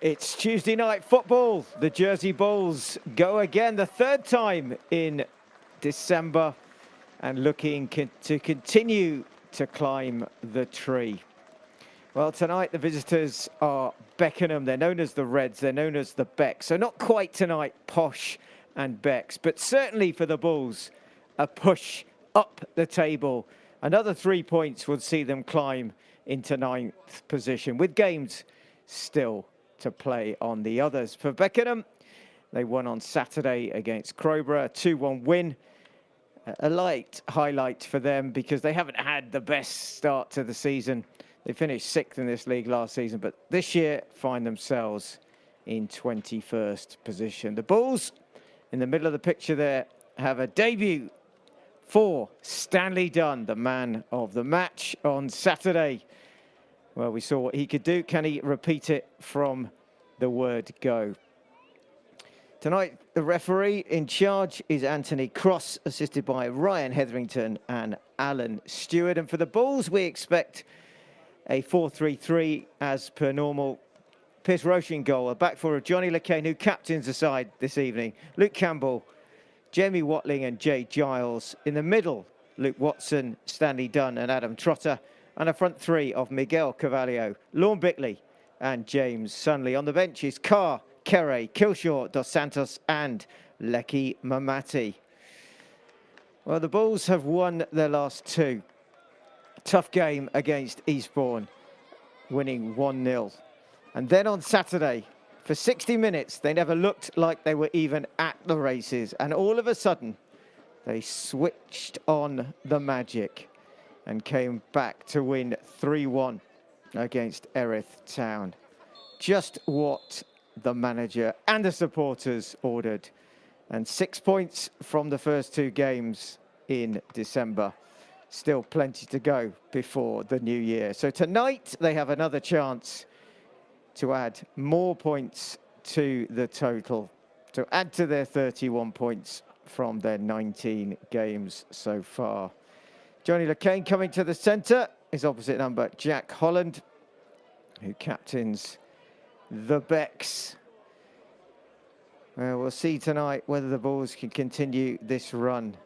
It's Tuesday night football. The Jersey Bulls go again, the third time in December, and looking to continue to climb the tree. Well, tonight the visitors are Beckenham. They're known as the Reds. They're known as the Becks. So not quite tonight, Posh and Becks, but certainly for the Bulls, a push up the table. Another 3 points would see them climb into ninth position, with games still to play on the others. For Beckenham, they won on Saturday against Crowborough, a 2-1 win. A light highlight for them because they haven't had the best start to the season. They finished 6th in this league last season, but this year find themselves in 21st position. The Bulls, in the middle of the picture there, have a debut for Stanley Dunn, the man of the match on Saturday. Well, we saw what he could do. Can he repeat it from the word go? Tonight, the referee in charge is Anthony Cross, assisted by Ryan Hetherington and Alan Stewart. And for the Bulls, we expect a 4-3-3 as per normal. Piers Roche in goal, a back four of Johnny LeCain, who captains the side this evening. Luke Campbell, Jamie Watling and Jay Giles. In the middle, Luke Watson, Stanley Dunn and Adam Trotter. And a front three of Miguel Carvalho, Lorne Bickley and James Sunley. On the bench is Carr, Kere, Kilshaw, Dos Santos and Leki Mamati. Well, the Bulls have won their last two. Tough game against Eastbourne, winning 1-0. And then on Saturday, for 60 minutes, they never looked like they were even at the races. And all of a sudden, they switched on the magic and came back to win 3-1 against Erith Town. Just what the manager and the supporters ordered. And 6 points from the first two games in December. Still plenty to go before the new year. So tonight they have another chance to add more points to the total, to add to their 31 points from their 19 games so far. Johnny LeCain coming to the centre, his opposite number, Jack Holland, who captains the Becks. Well, we'll see tonight whether the Bulls can continue this run.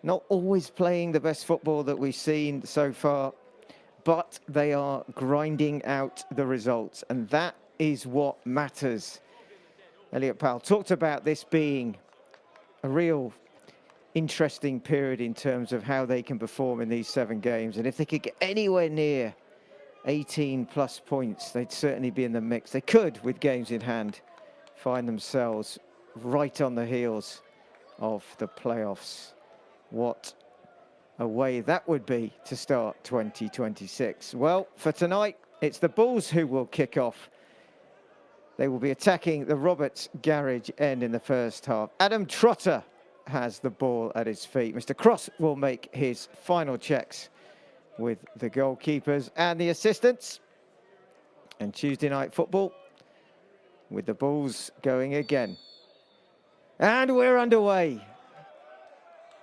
Not always playing the best football that we've seen so far, but they are grinding out the results, and that is what matters. Elliot Powell talked about this being a real interesting period in terms of how they can perform in these 7 games. And if they could get anywhere near 18 plus points, they'd certainly be in the mix. They could, with games in hand, find themselves right on the heels of the playoffs. What a way that would be to start 2026. Well, for tonight, it's the Bulls who will kick off. They will be attacking the Roberts Garage end in the first half. Adam Trotter has the ball at his feet. Mr. Cross will make his final checks with the goalkeepers and the assistants. And Tuesday night football with the Bulls going again. And we're underway.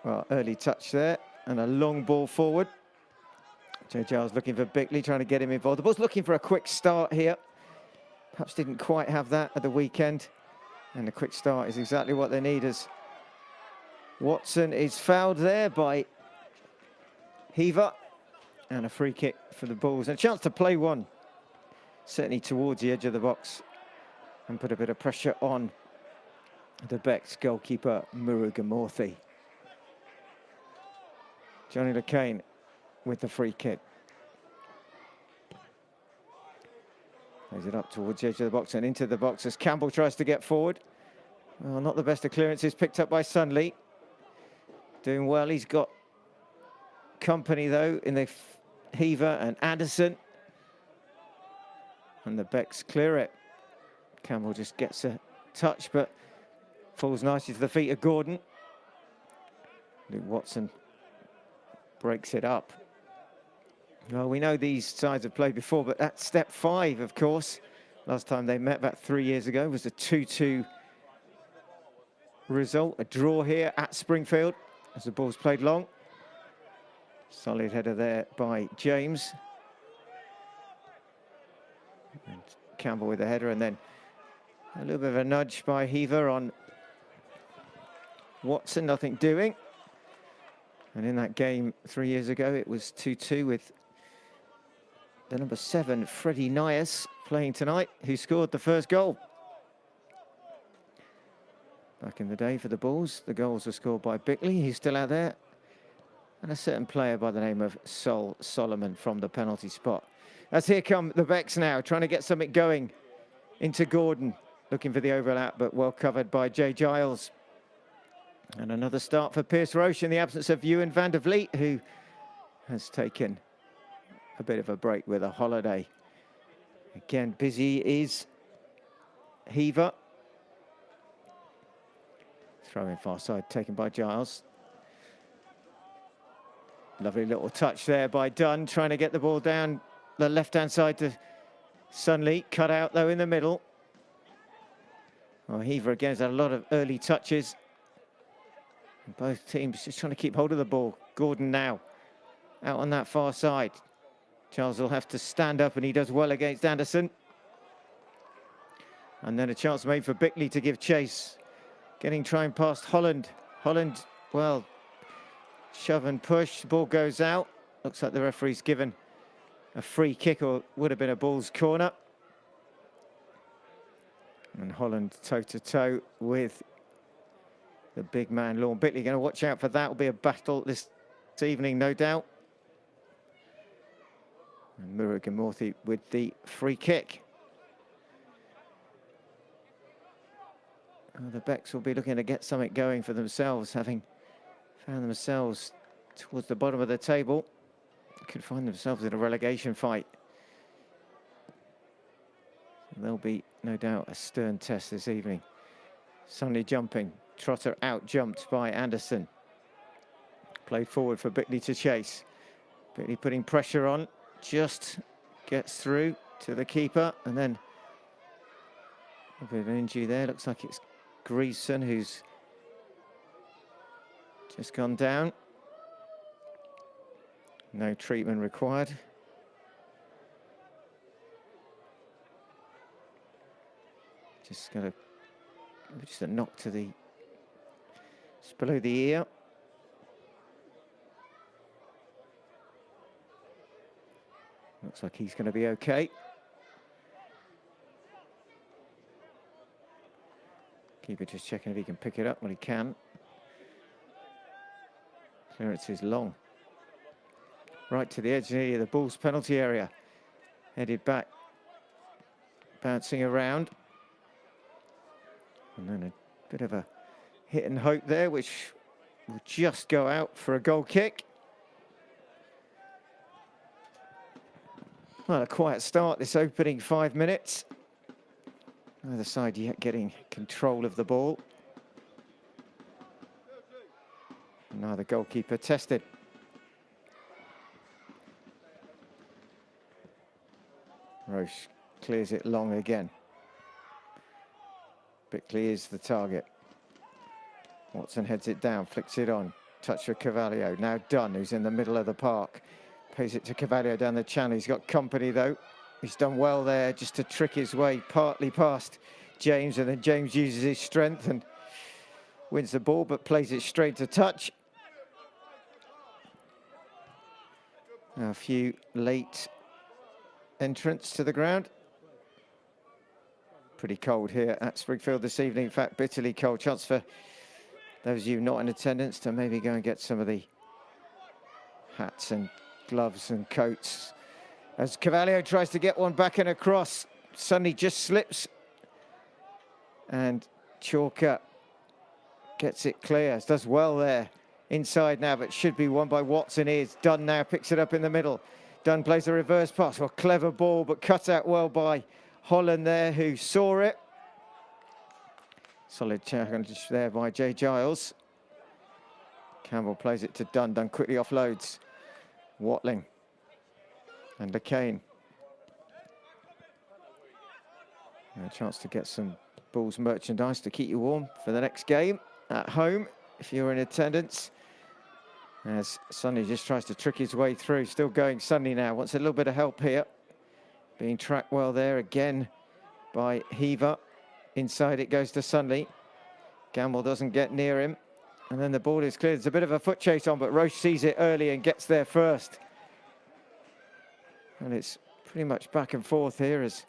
Well, early touch there and a long ball forward. Jay Giles looking for Bickley, trying to get him involved. The Bulls looking for a quick start here. Perhaps didn't quite have that at the weekend. And a quick start is exactly what they need, as Watson is fouled there by Heaver. And a free kick for the Bulls. And a chance to play one, certainly towards the edge of the box, and put a bit of pressure on the Becks goalkeeper, Murugamurthy. Johnny LeCain with the free kick. Plays it up towards the edge of the box and into the box as Campbell tries to get forward. Well, not the best of clearances, picked up by Sunley. Doing well, he's got company though in the Heaver and Anderson. And the Becks clear it. Campbell just gets a touch, but falls nicely to the feet of Gordon. Luke Watson breaks it up. Well, we know these sides have played before, but at step 5, of course, last time they met about 3 years ago was a 2-2 result, a draw here at Springfield as the Bulls played long. Solid header there by James. And Campbell with the header, and then A little bit of a nudge by Heaver on Watson, nothing doing. And in that game 3 years ago, it was 2-2 with the number 7, Freddie Nias, playing tonight, who scored the first goal. Back in the day for the Bulls, the goals were scored by Bickley, who's still out there, and a certain player by the name of Sol Solomon from the penalty spot. As here come the Becks now, trying to get something going into Gordon, looking for the overlap, but well covered by Jay Giles. And another start for Pierce Roche in the absence of Ewan van der Vliet, who has taken a bit of a break with a holiday. Again, busy is Heaver. Throw in far side, taken by Giles. Lovely little touch there by Dunn, trying to get the ball down the left-hand side to Sunley. Cut out, though, in the middle. Well, Heaver, again, has had a lot of early touches. And both teams just trying to keep hold of the ball. Gordon now out on that far side. Charles will have to stand up, and he does well against Anderson. And then a chance made for Bickley to give chase. Trying past Holland. Holland, well, shove and push. The ball goes out. Looks like the referee's given a free kick, or would have been a Bulls corner. And Holland toe-to-toe with the big man, Lorne Bickley. Going to watch out for that. Will be a battle this evening, no doubt. And Murugamurthy with the free kick. The Becks will be looking to get something going for themselves, having found themselves towards the bottom of the table. Could find themselves in a relegation fight. There'll be, no doubt, a stern test this evening. Sunley jumping. Trotter out-jumped by Anderson. Played forward for Bickley to chase. Bickley putting pressure on. Just gets through to the keeper. And then a bit of an injury there. Looks like it's Greason who's just gone down. No treatment required. Just a knock to the, just below the ear. Looks like he's going to be okay. Keeper just checking if he can pick it up. Well, he can. Clearance is long. Right to the edge near the Bulls penalty area. Headed back. Bouncing around. And then a bit of a hit and hope there, which will just go out for a goal kick. Well, a quiet start this opening 5 minutes. Neither side yet getting control of the ball. Now the goalkeeper tested. Roche clears it long again. Bickley is the target. Watson heads it down, flicks it on. Touch for Carvalho. Now Dunn, who's in the middle of the park. Pays it to Carvalho down the channel. He's got company, though. He's done well there just to trick his way partly past James, and then James uses his strength and wins the ball, but plays it straight to touch. Now a few late entrants to the ground. Pretty cold here at Springfield this evening. In fact, bitterly cold. Chance for those of you not in attendance to maybe go and get some of the hats and gloves and coats. As Carvalho tries to get one back and across, suddenly just slips. And Chalker gets it clear. Does well there. Inside now, but should be won by Watson. Is Dunn now, picks it up in the middle. Dunn plays a reverse pass. Well, clever ball, but cut out well by Holland there, who saw it. Solid challenge there by Jay Giles. Campbell plays it to Dunn. Dunn quickly offloads. Watling. And McCain. A chance to get some Bulls merchandise to keep you warm for the next game at home, if you're in attendance. As Sunny just tries to trick his way through. Still going Sunny now. Wants a little bit of help here. Being tracked well there again by Heaver. Inside it goes to Sunley. Gamble doesn't get near him. And then the ball is cleared. There's a bit of a foot chase on, but Roche sees it early and gets there first. And it's pretty much back and forth here as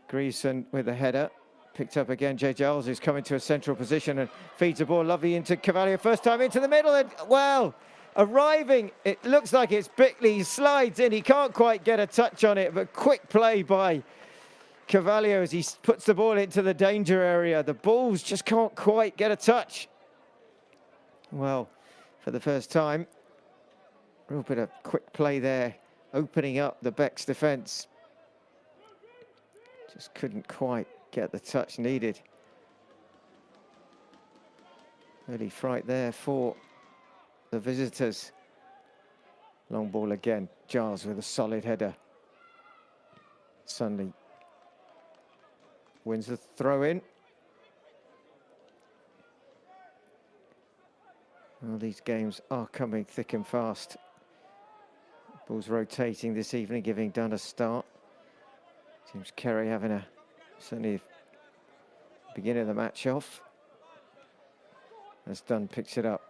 Greason with the header. Picked up again, Jay Giles, who's coming to a central position and feeds the ball lovely into Cavalier. First time into the middle, and well, arriving, it looks like it's Bickley. He slides in, he can't quite get a touch on it, but quick play by Cavalier as he puts the ball into the danger area. The Bulls just can't quite get a touch. Well, for the first time, a real bit of quick play there, opening up the Beck's defence. Just couldn't quite get the touch needed. Early fright there for the visitors. Long ball again. Giles with a solid header. Sunley wins the throw in. Well, these games are coming thick and fast. Ball's rotating this evening, giving Dunn a start. James Kerry having a certainly beginning of the match off. As Dunn picks it up,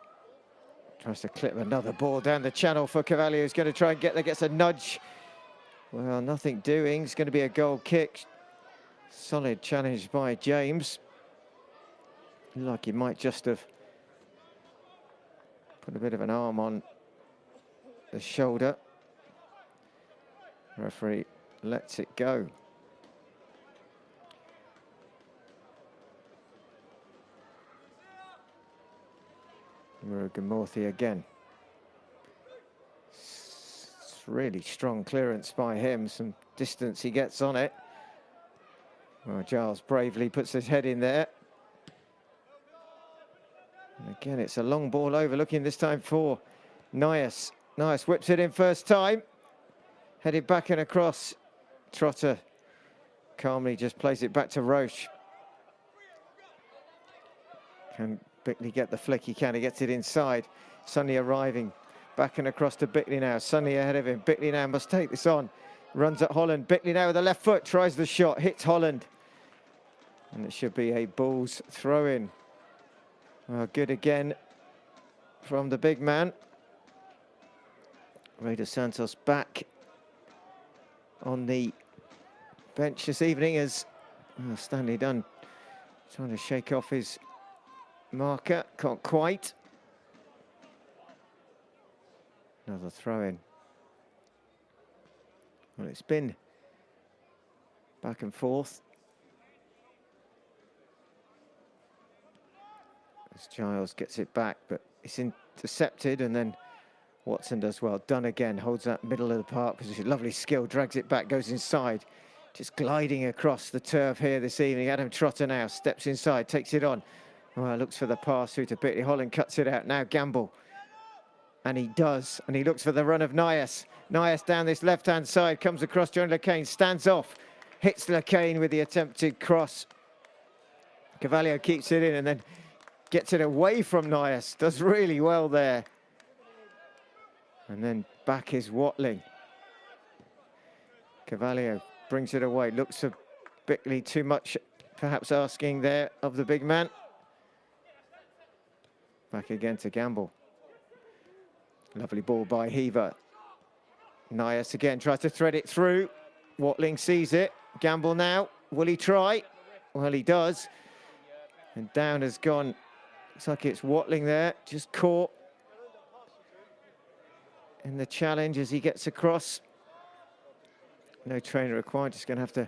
tries to clip another ball down the channel for Cavalier, who's going to try and get there, gets a nudge. Well, nothing doing. It's going to be a goal kick. Solid challenge by James. Like he might just have put a bit of an arm on the shoulder. Referee lets it go. Murugamurthy again. It's really strong clearance by him. Some distance he gets on it. Well, Giles bravely puts his head in there. And again, it's a long ball overlooking this time for Nias. Nias whips it in first time. Headed back and across. Trotter calmly just plays it back to Roche. Can Bickley get the flick? He can. He gets it inside. Sunley arriving. Back and across to Bickley now. Sunley ahead of him. Bickley now must take this on. Runs at Holland. Bickley now with the left foot. Tries the shot. Hits Holland. And it should be a Bulls throw-in. Well, good again from the big man. Ray dos Santos back on the bench this evening as Stanley Dunn trying to shake off his marker. Can't quite. Another throw-in. Well, it's been back and forth. As Giles gets it back, but it's intercepted, and then Watson does well. Dunn again holds that middle of the park position. Lovely skill, drags it back, goes inside. Just gliding across the turf here this evening. Adam Trotter now steps inside, takes it on. Well, looks for the pass through to Bickley. Holland cuts it out. Now Gamble. And he does. And he looks for the run of Nias. Nias down this left-hand side, comes across John LeCain, stands off. Hits LeCain with the attempted cross. Cavalier keeps it in and then gets it away from Nias. Does really well there. And then back is Watling. Cavalier brings it away. Looks for Bickley, too much perhaps asking there of the big man. Back again to Gamble. Lovely ball by Heaver. Nias again tries to thread it through. Watling sees it. Gamble now. Will he try? Well, he does. And down has gone. Looks like it's Watling there. Just caught in the challenge as he gets across. No trainer required. Just going to have to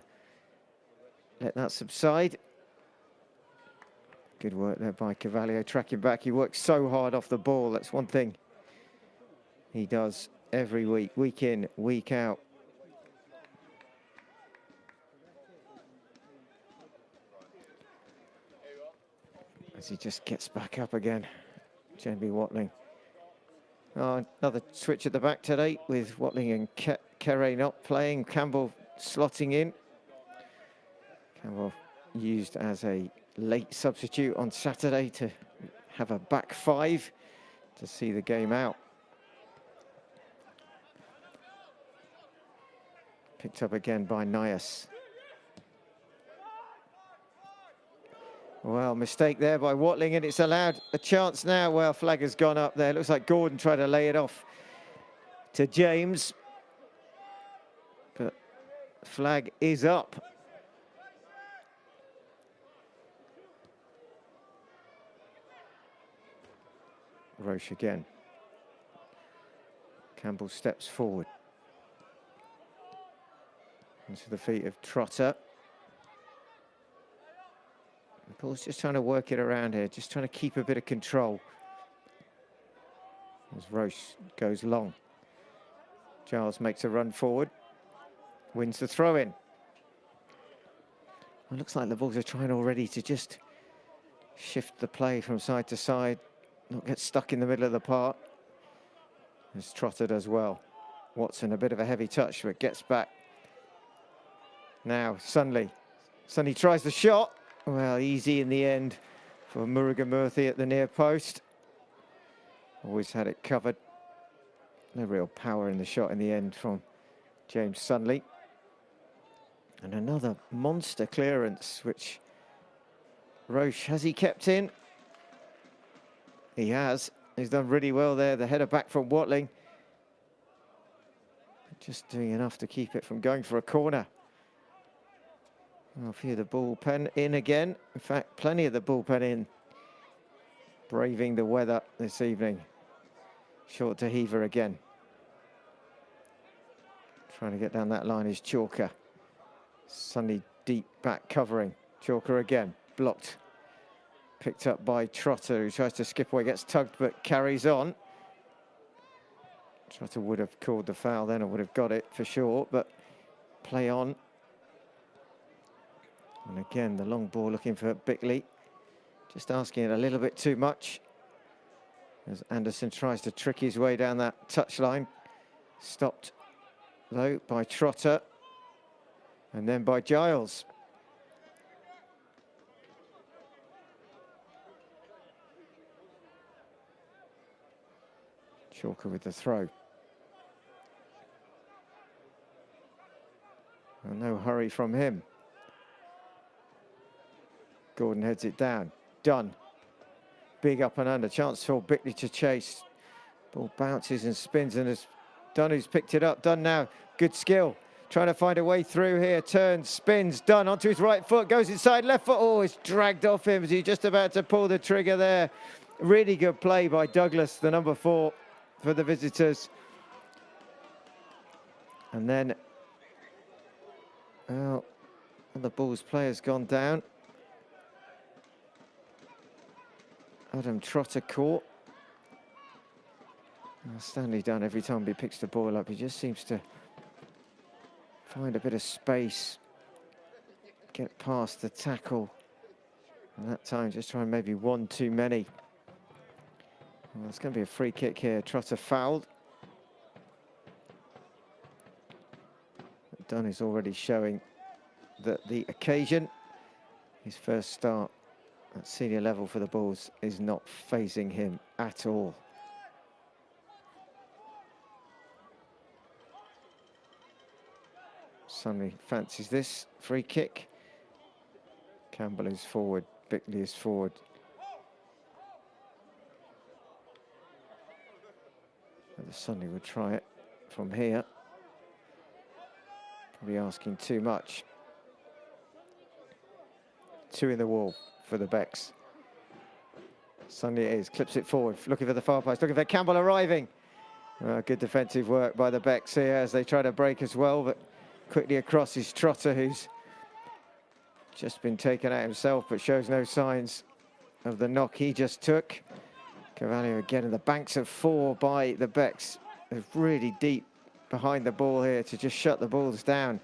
let that subside. Good work there by Cavalier, tracking back. He works so hard off the ball. That's one thing he does every week, week in, week out. As he just gets back up again, J.B. Watling. Oh, another switch at the back today with Watling and Kerry not playing. Campbell slotting in. Campbell used as a late substitute on Saturday to have a back five to see the game out. Picked up again by Nias. Well, mistake there by Watling, and it's allowed a chance now. Well, flag has gone up there. Looks like Gordon tried to lay it off to James. But flag is up. Roche again. Campbell steps forward. Into the feet of Trotter. Paul's just trying to work it around here, just trying to keep a bit of control. As Roche goes long. Giles makes a run forward. Wins the throw-in. Well, it looks like the Bulls are trying already to just shift the play from side to side, not get stuck in the middle of the park. As Trotter does well. Watson, a bit of a heavy touch, but gets back. Now, Sunley. Sunley tries the shot. Well, easy in the end for Murugamurthy at the near post. Always had it covered. No real power in the shot in the end from James Sunley. And another monster clearance, which Roche, has he kept in? He has. He's done really well there. The header back from Watling. Just doing enough to keep it from going for a corner. Well, a few of the bullpen in again. In fact, plenty of the bullpen in. Braving the weather this evening. Short to Heaver again. Trying to get down that line is Chalker. Sunny deep back covering. Chalker again. Blocked. Picked up by Trotter, who tries to skip away. Gets tugged but carries on. Trotter would have called the foul then, or would have got it for sure, but play on. And again, the long ball looking for Bickley. Just asking it a little bit too much. As Anderson tries to trick his way down that touchline. Stopped, though, by Trotter. And then by Giles. Chalker with the throw. Well, no hurry from him. Gordon heads it down. Dunn. Big up and under. Chance for Bickley to chase. Ball bounces and spins, and as Dunn, who's picked it up. Dunn now. Good skill. Trying to find a way through here. Turns, spins. Dunn onto his right foot. Goes inside left foot. Oh, it's dragged off him as he's just about to pull the trigger there. Really good play by Douglas, the number 4 for the visitors. And then, well, the Bulls player's gone down. Adam Trotter caught. Stanley Dunn, every time he picks the ball up, he just seems to find a bit of space, get past the tackle. And that time, just trying maybe one too many. Well, it's going to be a free kick here. Trotter fouled. Dunn is already showing that the occasion, his first start at senior level for the Bulls, is not phasing him at all. Sunny fancies this free kick. Campbell is forward, Bickley is forward. Whether Sunny would try it from here. Probably asking too much. 2 in the wall for the Becks. Sunny it is, clips it forward, looking for the far post, looking for Campbell arriving. Good defensive work by the Becks here as they try to break as well, but quickly across is Trotter, who's just been taken out himself, but shows no signs of the knock he just took. Carvalho again in the banks of 4 by the Becks. They're really deep behind the ball here to just shut the Bulls down.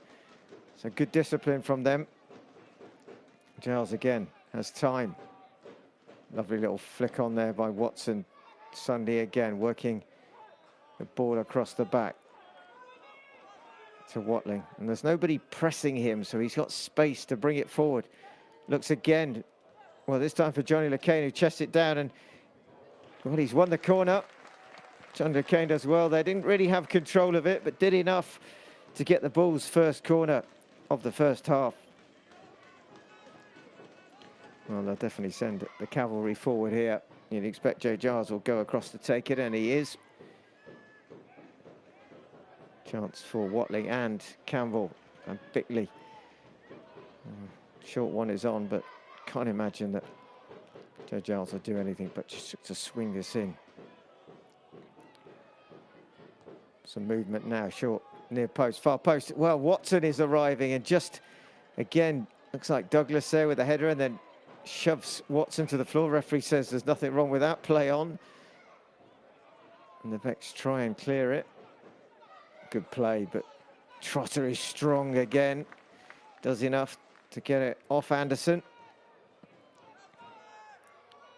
So good discipline from them. Giles again has time. Lovely little flick on there by Watson. Sunday again working the ball across the back to Watling. And there's nobody pressing him, so he's got space to bring it forward. Looks again, well, this time for Johnny LeCain, who chests it down, and well, he's won the corner. Johnny LeCain does well. They didn't really have control of it, but did enough to get the Bulls' first corner of the first half. Well, they'll definitely send the cavalry forward here. You'd expect Joe Giles will go across to take it, and he is. Chance for Watling and Campbell and Bickley. Short one is on, but can't imagine that Joe Giles will do anything but just to swing this in. Some movement now, short, near post, far post. Well, Watson is arriving, and just, again, looks like Douglas there with the header, and then shoves Watson to the floor. Referee says there's nothing wrong with that. Play on. And the Becks try and clear it. Good play, but Trotter is strong again. Does enough to get it off Anderson.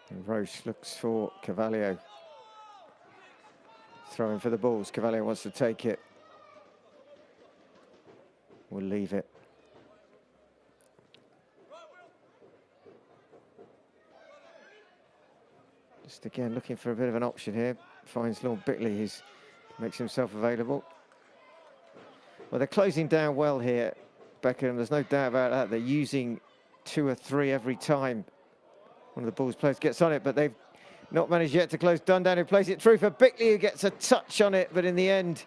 And Roche looks for Cavalier. Throwing for the balls. Cavalier wants to take it. We'll leave it. Just again looking for a bit of an option here. Finds Lord Bickley, who makes himself available. Well, they're closing down well here, Beckenham. There's no doubt about that. They're using 2 or 3 every time one of the Bulls players gets on it, but they've not managed yet to close Dundown, who plays it through for Bickley, who gets a touch on it, but in the end,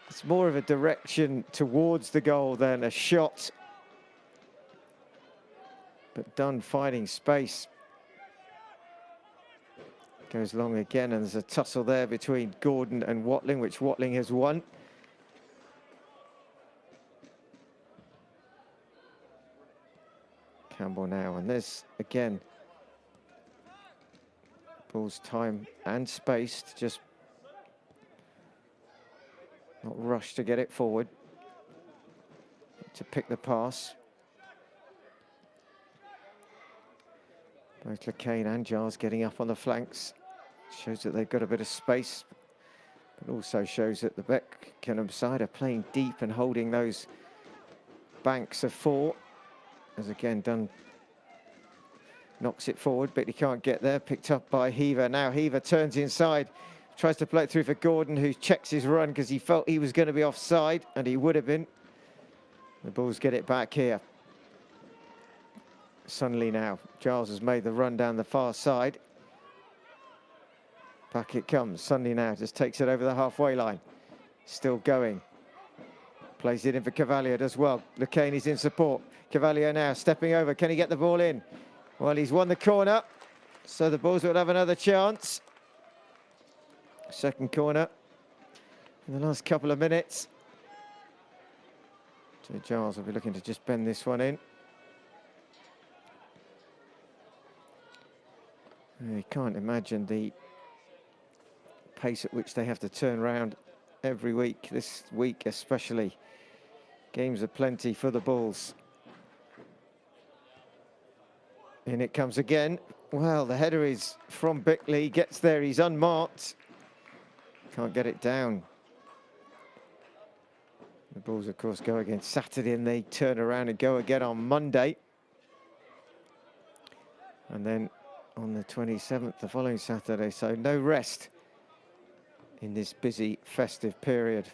it's more of a direction towards the goal than a shot. But Dunn finding space. Goes long again, and there's a tussle there between Gordon and Watling, which Watling has won. Campbell now, and there's, again, Bulls time and space to just not rush to get it forward, to pick the pass. Both LeCain and Giles getting up on the flanks. Shows that they've got a bit of space, but also shows that the Beckenham side are playing deep and holding those banks of 4. As again, Dunn knocks it forward, but he can't get there. Picked up by Heaver. Now Heaver turns inside, tries to play it through for Gordon, who checks his run because he felt he was going to be offside, and he would have been. The Bulls get it back here. Suddenly now, Giles has made the run down the far side. Back it comes. Suddenly now just takes it over the halfway line. Still going. Plays it in for Cavalier, does well. LeCain is in support. Cavalier now stepping over. Can he get the ball in? Well, he's won the corner, so the Bulls would have another chance. Second corner in the last couple of minutes. So Giles will be looking to just bend this one in. You can't imagine the pace at which they have to turn around every week, this week especially. Games are plenty for the Bulls. In it comes again. Well, the header is from Bickley. Gets there, he's unmarked. Can't get it down. The Bulls, of course, go again Saturday, and they turn around and go again on Monday. And then on the 27th, the following Saturday. So no rest in this busy festive period.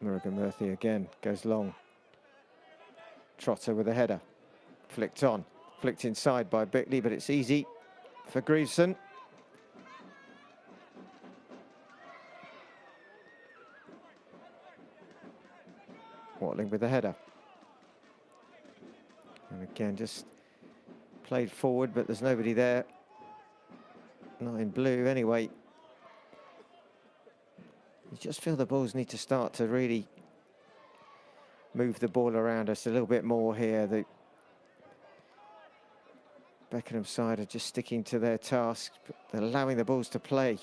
Murrigan Murphy again goes long. Trotter with a header. Flicked on. Flicked inside by Bickley, but it's easy for Grieveson. Watling with the header. And again, just played forward, but there's nobody there. Not in blue anyway. You just feel the Bulls need to start to really move the ball around us a little bit more here. The Beckenham side are just sticking to their task. They're allowing the Bulls to play,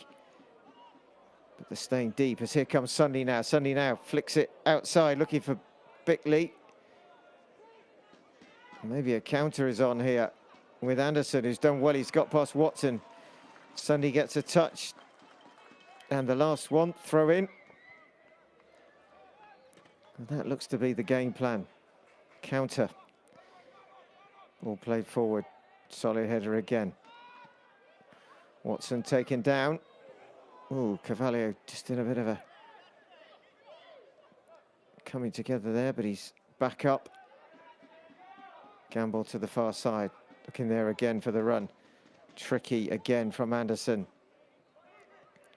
but they're staying deep. As here comes Sunday now. Sunday now flicks it outside, looking for Bickley. Maybe a counter is on here with Anderson, who's done well. He's got past Watson. Sunday gets a touch. And the last one, throw in. And that looks to be the game plan. Counter. Ball played forward. Solid header again. Watson taken down. Oh, Cavalier just in a bit of a coming together there, but he's back up. Gamble to the far side, looking there again for the run. Tricky again from Anderson.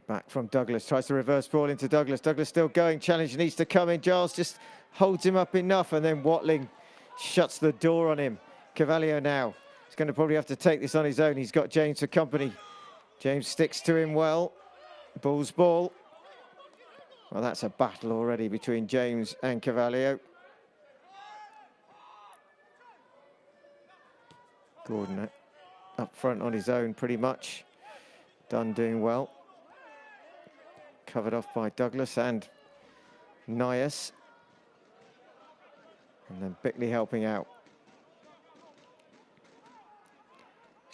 Back from Douglas, tries to reverse ball into Douglas. Douglas still going, challenge needs to come in. Giles just holds him up enough, and then Watling shuts the door on him. Cavallio now, he's going to probably have to take this on his own. He's got James for company. James sticks to him well. Bull's ball. Well, that's a battle already between James and Cavallio. Gordon up front on his own pretty much. Dunn doing well. Covered off by Douglas and Nias. And then Bickley helping out.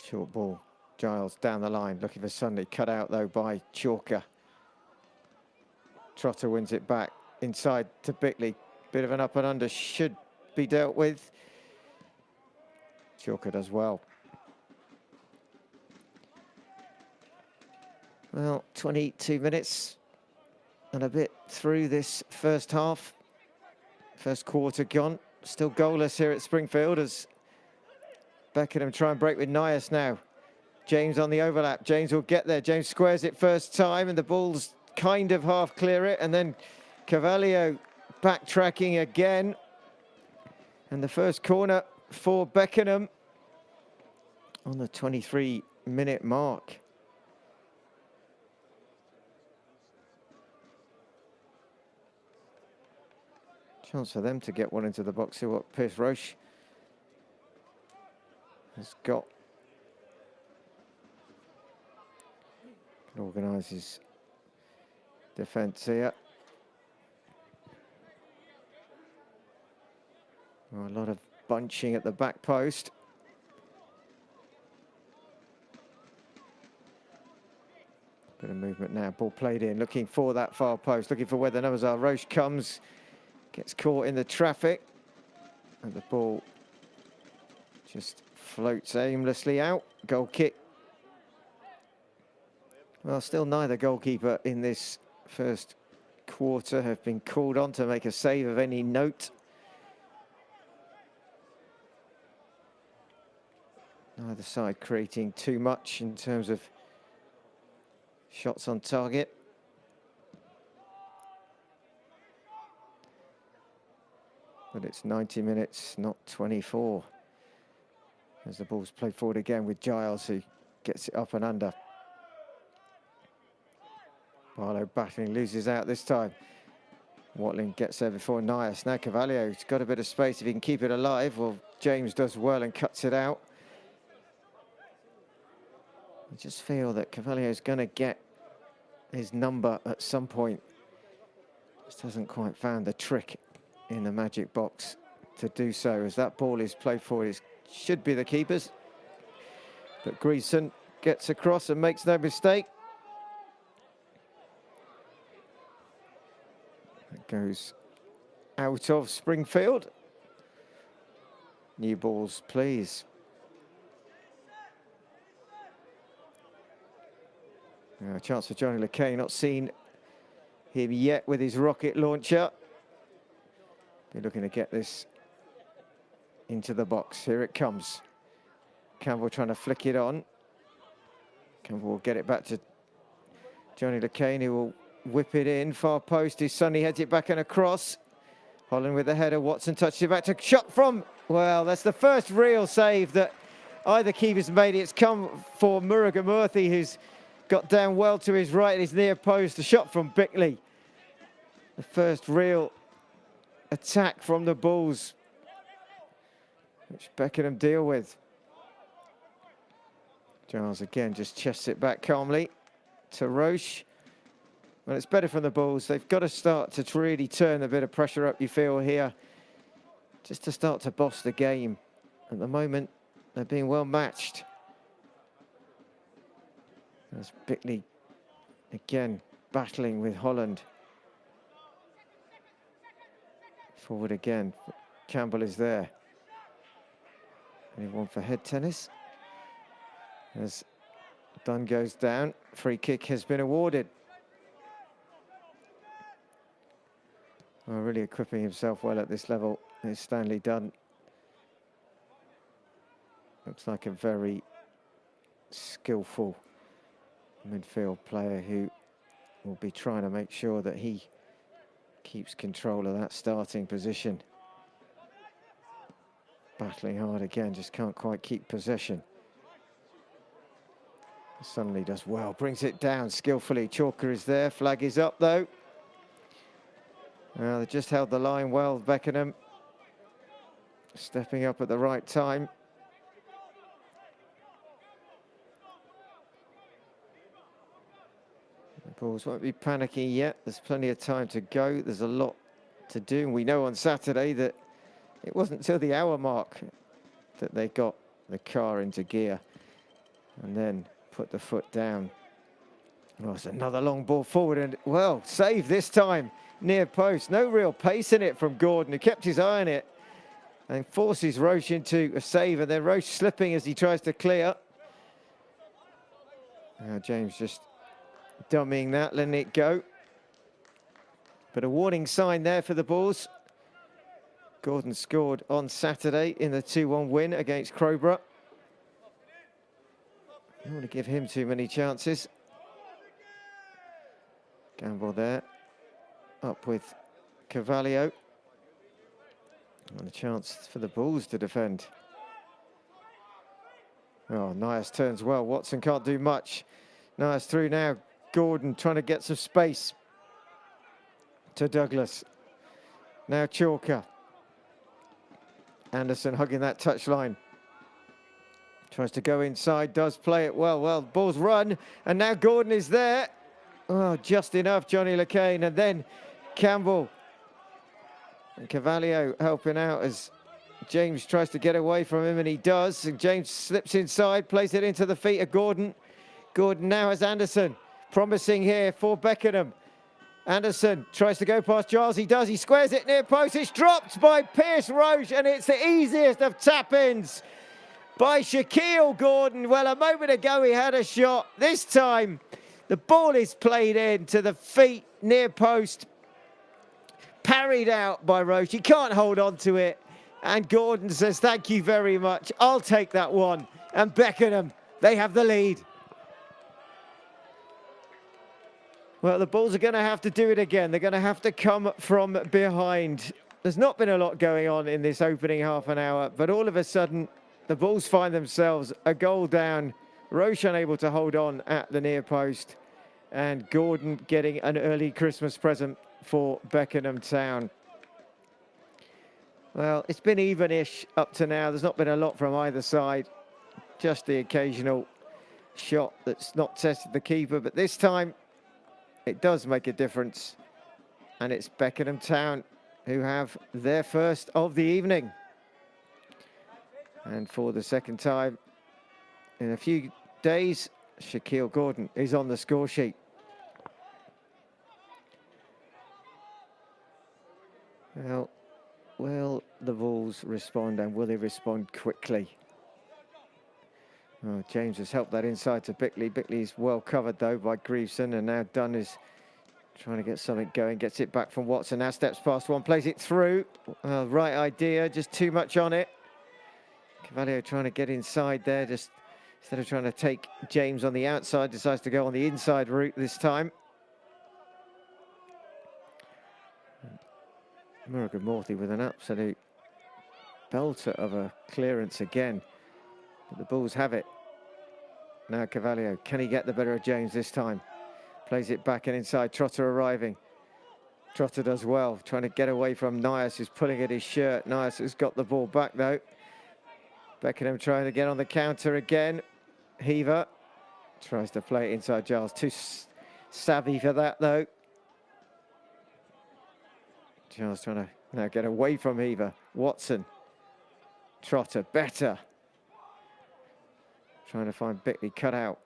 Short ball. Giles down the line, looking for Sunday. Cut out though by Chalker. Trotter wins it back inside to Bickley. Bit of an up and under, should be dealt with. Chalker does well. Well, 22 minutes and a bit through this first half. First quarter gone. Still goalless here at Springfield as Beckenham try and break with Nias now. James on the overlap. James will get there. James squares it first time and the Bulls kind of half clear it. And then Cavallio backtracking again. And the first corner for Beckenham on the 23-minute mark. Chance for them to get one into the box. See what Pierce Roche has got. Can organise his defence here. Oh, a lot of bunching at the back post. Bit of movement now. Ball played in, looking for that far post, looking for where the numbers are. Roche comes, gets caught in the traffic, and the ball just floats aimlessly out. Goal kick. Well, still neither goalkeeper in this first quarter have been called on to make a save of any note. Neither side creating too much in terms of shots on target. But it's 90 minutes, not 24. As the ball's played forward again with Giles, who gets it up and under. Barlow battling, loses out this time. Watling gets there before Nias. Now Cavallio's got a bit of space if he can keep it alive. Well, James does well and cuts it out. I just feel that Cavallio's going to get his number at some point. Just hasn't quite found the trick in the magic box to do so. As that ball is played forward, it should be the keeper's. But Greason gets across and makes no mistake. It goes out of Springfield. New balls, please. A chance for Johnny LeCay, not seen him yet with his rocket launcher. They're looking to get this into the box. Here it comes. Campbell trying to flick it on. Campbell will get it back to Johnny LeCay, who will whip it in. Far post, his Sonny heads it back and across. Holland with the header. Watson touches it back to shot from. Well, that's the first real save that either keeper's made. It's come for Murugamurthy, who's got down well to his right, his near post. A shot from Bickley. The first real attack from the Bulls, which Beckenham deal with. Giles again just chests it back calmly to Roche. Well, it's better from the Bulls. They've got to start to really turn a bit of pressure up, you feel, here, just to start to boss the game. At the moment, they're being well matched. There's Bickley again battling with Holland. Forward again. Campbell is there. Anyone for head tennis? As Dunn goes down, free kick has been awarded. Well, really equipping himself well at this level is Stanley Dunn. Looks like a very skillful midfield player who will be trying to make sure that he keeps control of that starting position. Battling hard again, just can't quite keep possession. Suddenly does well, brings it down skillfully. Chalker is there, flag is up though. They just held the line well, Beckenham. Stepping up at the right time. The Bulls won't be panicking yet. There's plenty of time to go. There's a lot to do. And we know on Saturday that it wasn't till the hour mark that they got the car into gear and then put the foot down. Oh, it's another long ball forward and, well, save this time. Near post. No real pace in it from Gordon, who kept his eye on it and forces Roche into a save, and then Roche slipping as he tries to clear. Now James just dummying that, letting it go. But a warning sign there for the Bulls. Gordon scored on Saturday in the 2-1 win against Crowborough. Don't want to give him too many chances. Gamble there. Up with Carvalho. And a chance for the Bulls to defend. Oh, Nias turns well. Watson can't do much. Nias through now. Gordon trying to get some space to Douglas. Now Chalker. Anderson hugging that touchline. Tries to go inside, does play it well. Well, the Bulls run, and now Gordon is there. Oh, just enough, Johnny LeCain, and then Campbell. And Carvalho helping out as James tries to get away from him, and he does. And James slips inside, plays it into the feet of Gordon. Gordon now has Anderson, promising here for Beckenham. Anderson tries to go past Giles, he does, he squares it near post, it's dropped by Pierce Roche, and it's the easiest of tap-ins by Shaquille Gordon. Well, a moment ago he had a shot. This time the ball is played in to the feet near post, parried out by Roche. He can't hold on to it, and Gordon says, thank you very much, I'll take that one. And Beckenham, they have the lead. Well, the Bulls are going to have to do it again. They're going to have to come from behind. There's not been a lot going on in this opening half an hour, but all of a sudden, the Bulls find themselves a goal down. Roche unable to hold on at the near post, and Gordon getting an early Christmas present for Beckenham Town. Well, it's been even-ish up to now. There's not been a lot from either side. Just the occasional shot that's not tested the keeper, but this time it does make a difference. And it's Beckenham Town who have their first of the evening. And for the second time in a few days, Shaquille Gordon is on the score sheet. Well, will the Bulls respond, and will they respond quickly? Oh, James has helped that inside to Bickley. Bickley's well covered though by Grieveson, and now Dunn is trying to get something going, gets it back from Watson, now steps past one, plays it through. Right idea, just too much on it. Carvalho trying to get inside there, just instead of trying to take James on the outside, decides to go on the inside route this time. Murugamurthy with an absolute belter of a clearance again. But the Bulls have it. Now Carvalho, can he get the better of James this time? Plays it back and inside, Trotter arriving. Trotter does well, trying to get away from Nias, who's pulling at his shirt. Nias has got the ball back though. Beckenham trying to get on the counter again. Heaver tries to play it inside Giles. Too savvy for that though. Giles trying to now get away from Heaver. Watson. Trotter, better. Trying to find Bickley, cut out.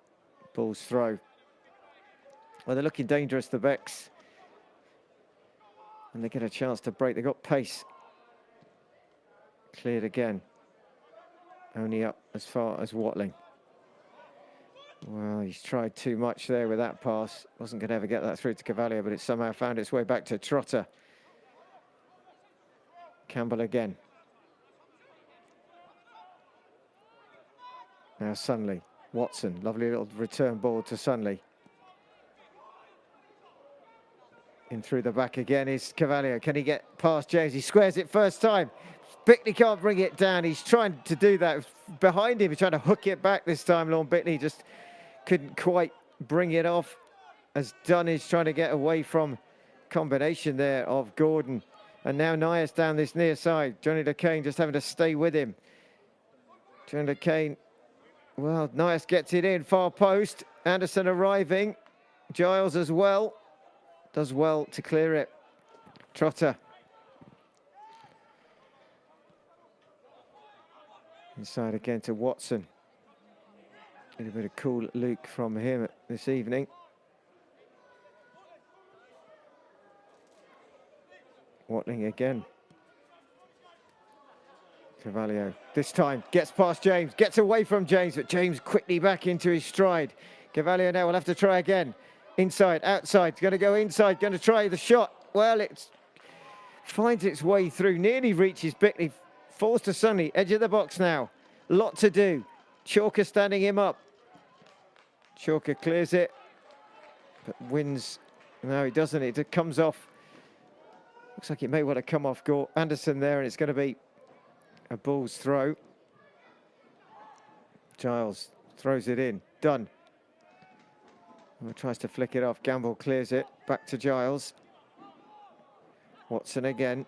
Bulls throw. Well, they're looking dangerous, the Becks. And they get a chance to break. They've got pace. Cleared again. Only up as far as Watling. Well, he's tried too much there with that pass. Wasn't going to ever get that through to Carvalho, but it somehow found its way back to Trotter. Campbell again. Now Sunley. Watson, lovely little return ball to Sunley. In through the back again is Cavalier. Can he get past James? He squares it first time. Bickley can't bring it down. He's trying to do that behind him. He's trying to hook it back this time. Lorne Bickley just couldn't quite bring it off, as Dunn is trying to get away from combination there of Gordon. And now Nias down this near side. Johnny LeCain just having to stay with him. Johnny LeCain, well, Nias gets it in, far post. Anderson arriving. Giles as well. Does well to clear it. Trotter. Inside again to Watson. A little bit of cool Luke from him this evening. Watling again. Cavalier this time gets past James, gets away from James, but James quickly back into his stride. Cavalier now will have to try again. Inside, outside, going to go inside, going to try the shot. Well, it finds its way through, nearly reaches Bickley, falls to Sunley, edge of the box now. Lot to do. Chalker standing him up. Chalker clears it, but wins. No, he doesn't. It comes off. Looks like it may well have come off Anderson there, and it's going to be a Bulls throw. Giles throws it in. Done. Tries to flick it off. Gamble clears it. Back to Giles. Watson again.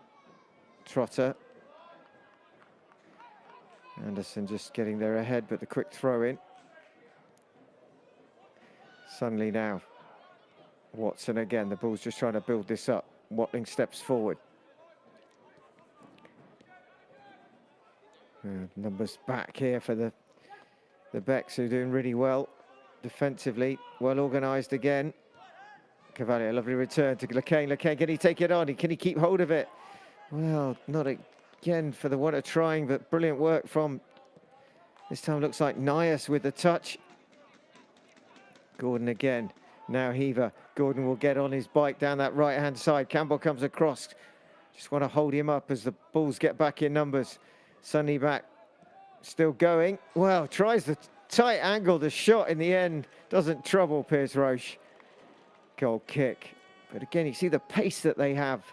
Trotter. Anderson just getting there ahead, but the quick throw in. Sunley now. Watson again. The Bulls just trying to build this up. Watling steps forward. Numbers back here for the Becks, who are doing really well defensively. Well organised again. Cavalier, lovely return to LeCain. LeCain, can he take it on? Can he keep hold of it? Well, not again for the one of trying, but brilliant work from, this time looks like Nias with the touch. Gordon again. Now Heaver. Gordon will get on his bike down that right-hand side. Campbell comes across. Just want to hold him up as the Bulls get back in numbers. Sunny back. Still going. Well, tries the tight angle. The shot in the end doesn't trouble Piers Roche. Goal kick. But again, you see the pace that they have.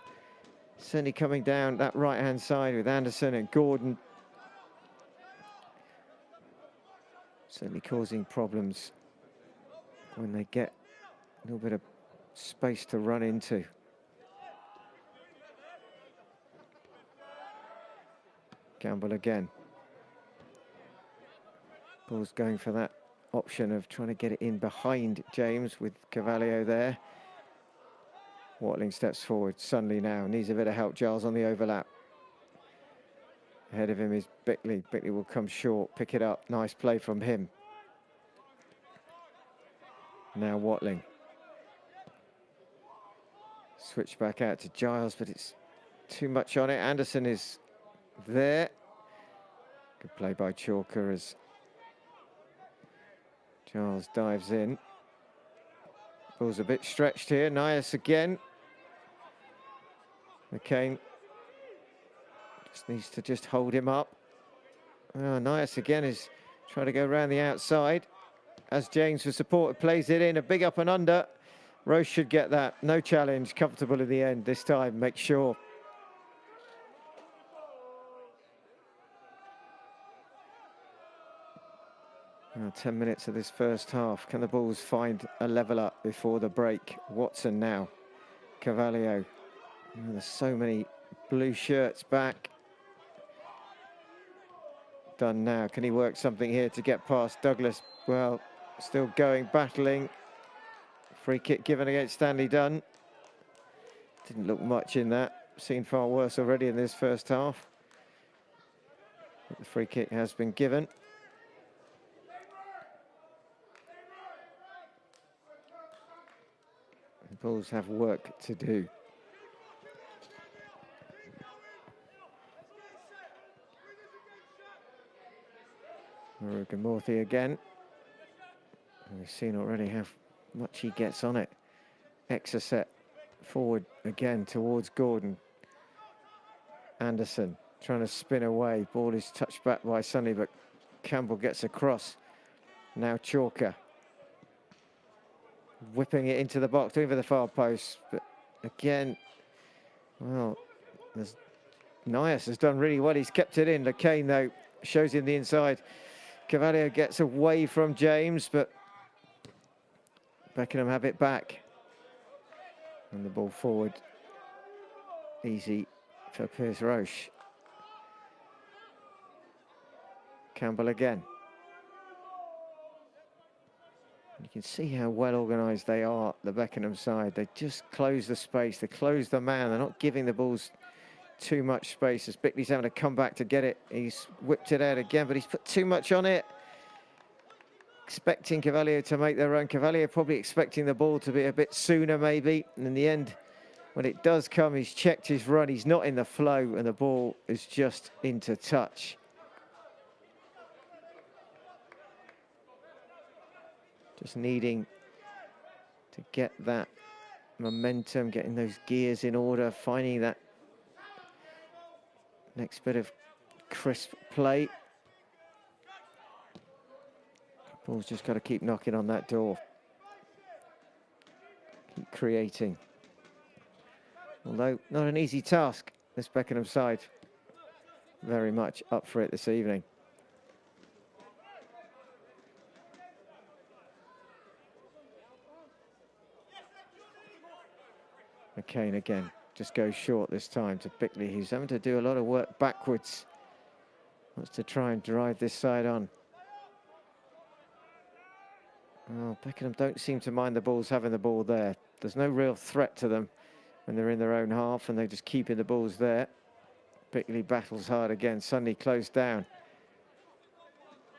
Certainly coming down that right-hand side with Anderson and Gordon. Certainly causing problems when they get a little bit of space to run into. Gamble again. Bulls going for that option of trying to get it in behind James with Cavalier there. Watling steps forward. Sunley now needs a bit of help. Giles on the overlap. Ahead of him is Bickley. Bickley will come short, pick it up. Nice play from him. Now Watling. Switch back out to Giles, but it's too much on it. Anderson is there. Good play by Chalker as Giles dives in. Ball's a bit stretched here. Nias again. McCain just needs to just hold him up. Oh, Nias again is trying to go around the outside. As James for support plays it in, a big up and under. Roche should get that. No challenge, comfortable in the end this time, make sure. Well, 10 minutes of this first half. Can the Bulls find a level up before the break? Watson now. Cavalier. Oh, there's so many blue shirts back. Done now. Can he work something here to get past Douglas? Well, still going, battling. Free kick given against Stanley Dunn. Didn't look much in that. Seen far worse already in this first half. But the free kick has been given. The Bulls have work to do. Morthy again. We've seen already how much he gets on it. Exocet forward again towards Gordon. Anderson trying to spin away. Ball is touched back by Sonny, but Campbell gets across. Now Chalker whipping it into the box over the far post. But again, well, Nias has done really well. He's kept it in. Kane, though, shows him the inside. Cavalier gets away from James, but Beckenham have it back. And the ball forward. Easy for Piers Roche. Campbell again. You can see how well organised they are, the Beckenham side. They just close the space. They close the man. They're not giving the balls too much space as Bickley's having to come back to get it. He's whipped it out again, but he's put too much on it. Expecting Cavalier to make their run. Cavalier probably expecting the ball to be a bit sooner maybe. And in the end, when it does come, he's checked his run. He's not in the flow and the ball is just into touch. Just needing to get that momentum, getting those gears in order, finding that next bit of crisp play. Ball's just got to keep knocking on that door. Keep creating. Although not an easy task, this Beckenham side. Very much up for it this evening. McCain again, just goes short this time to Bickley, who's having to do a lot of work backwards. Wants to try and drive this side on. Oh, Beckenham don't seem to mind the Bulls having the ball there. There's no real threat to them when they're in their own half and they're just keeping the balls there. Bickley battles hard again, suddenly closed down.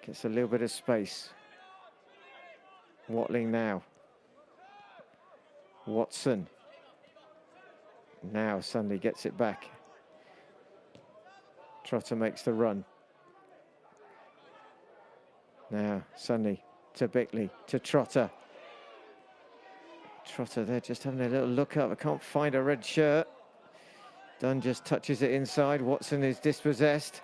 Gets a little bit of space. Watling now. Watson. Now Sunday gets it back. Trotter makes the run. Now Sunday to Bickley, to Trotter. Trotter there just having a little look up. I can't find a red shirt. Dunn just touches it inside. Watson is dispossessed.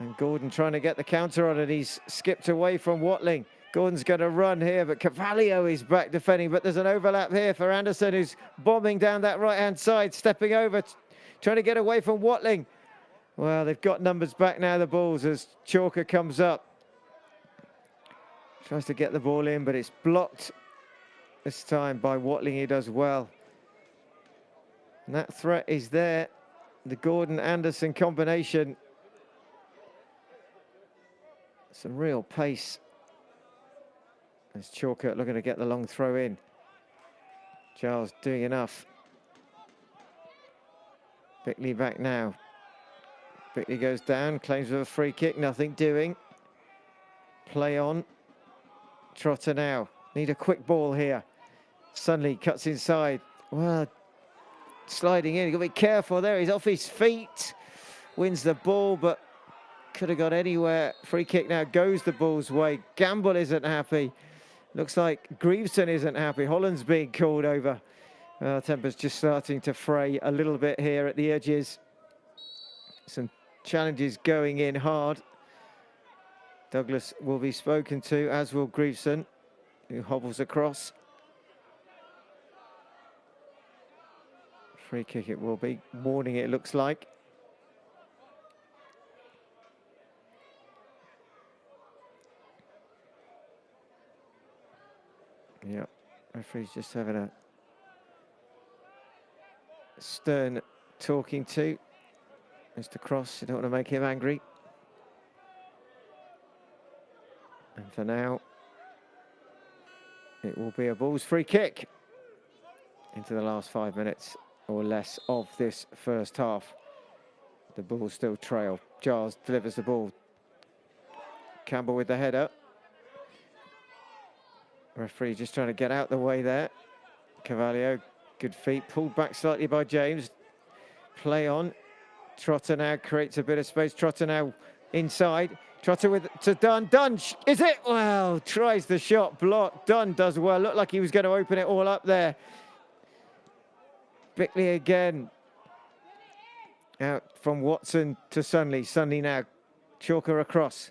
And Gordon trying to get the counter on and he's skipped away from Watling. Gordon's going to run here, but Cavalier is back defending. But there's an overlap here for Anderson, who's bombing down that right-hand side, stepping over, trying to get away from Watling. Well, they've got numbers back now, the Bulls, as Chalker comes up. Tries to get the ball in, but it's blocked this time by Watling. He does well. And that threat is there. The Gordon-Anderson combination. Some real pace. As Chalker looking to get the long throw in. Giles doing enough. Bickley back now. Bickley goes down, claims with a free kick, nothing doing. Play on. Trotter now. Need a quick ball here. Sunley cuts inside. Well, sliding in. You've got to be careful there. He's off his feet. Wins the ball, but could have got anywhere. Free kick now goes the Bulls' way. Gamble isn't happy. Looks like Greaveson isn't happy. Holland's being called over. Temper's just starting to fray a little bit here at the edges. Some challenges going in hard. Douglas will be spoken to, as will Greaveson, who hobbles across. Free kick it will be. Warning it looks like. Yeah, referee's just having a stern talking to Mr. Cross. You don't want to make him angry. And for now, it will be a Bulls free kick into the last 5 minutes or less of this first half. The Bulls still trail. Giles delivers the ball. Campbell with the header. Referee just trying to get out the way there. Cavalier, good feet, pulled back slightly by James. Play on. Trotter now creates a bit of space. Trotter now inside. Trotter with to Dunn. Dunn, is it? Well, tries the shot, blocked. Dunn does well. Looked like he was going to open it all up there. Bickley again. Out from Watson to Sunley. Sunley now. Chalker across.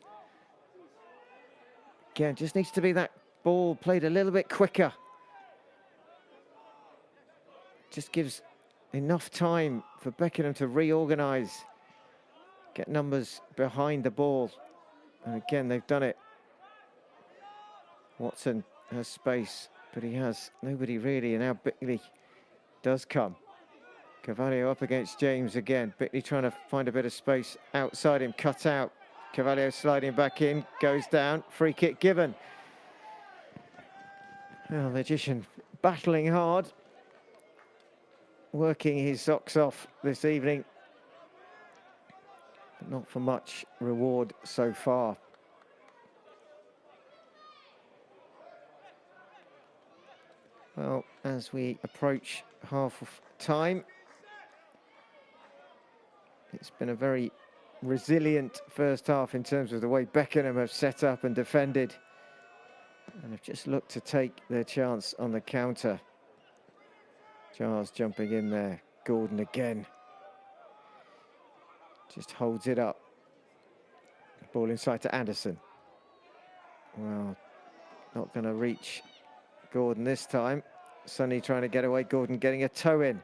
Again, just needs to be that ball played a little bit quicker. Just gives enough time for Beckenham to reorganise. Get numbers behind the ball. And again, they've done it. Watson has space, but he has nobody really. And now Bickley does come. Carvalho up against James again. Bickley trying to find a bit of space outside him, cut out. Carvalho sliding back in, goes down. Free kick given. Well, Magician battling hard. Working his socks off this evening. But not for much reward so far. Well, as we approach half of time, it's been a very resilient first half in terms of the way Beckenham have set up and defended, and have just looked to take their chance on the counter. Giles jumping in there. Gordon again. Just holds it up. Ball inside to Anderson. Well, not going to reach Gordon this time. Sonny trying to get away. Gordon getting a toe in.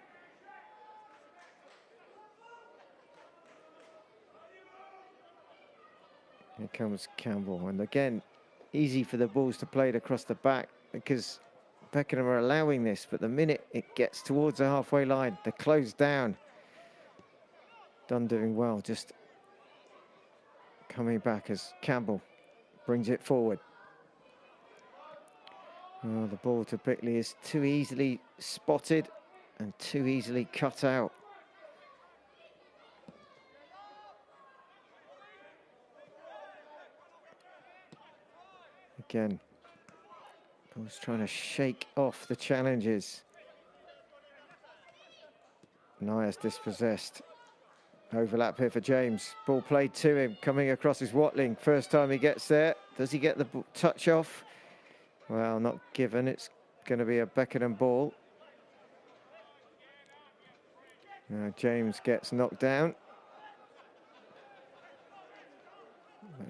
Here comes Campbell. And again, easy for the balls to play it across the back because Beckenham are allowing this. But the minute it gets towards the halfway line, they close down. Dunn doing well, just coming back as Campbell brings it forward. Oh, the ball to Bickley is too easily spotted and too easily cut out. Again, ball's trying to shake off the challenges. Nias dispossessed. Overlap here for James. Ball played to him, coming across his Watling. First time he gets there. Does he get the touch off? Well, not given. It's going to be a Beckenham ball. Now James gets knocked down.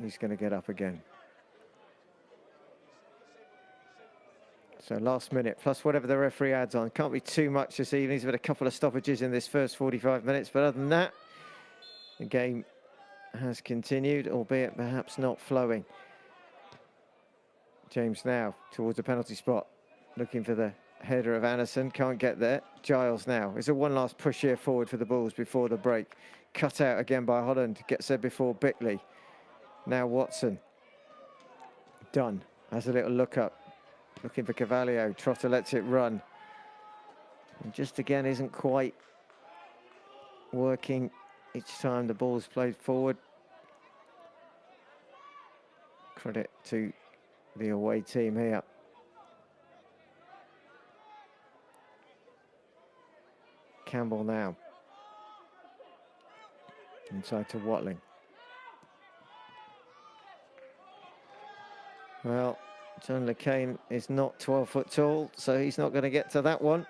He's going to get up again. So last minute, plus whatever the referee adds on. Can't be too much this evening. He's had a couple of stoppages in this first 45 minutes. But other than that, the game has continued, albeit perhaps not flowing. James now towards the penalty spot, looking for the header of Anderson. Can't get there. Giles now. It's a one last push here forward for the Bulls before the break. Cut out again by Holland. Gets there before Bickley. Now Watson. Dunn has a little look up. Looking for Carvalho. Trotter lets it run. And just again isn't quite working each time the ball's played forward. Credit to the away team here. Campbell now. Inside to Watling. Well, John LeCain is not 12 foot tall, so he's not going to get to that one.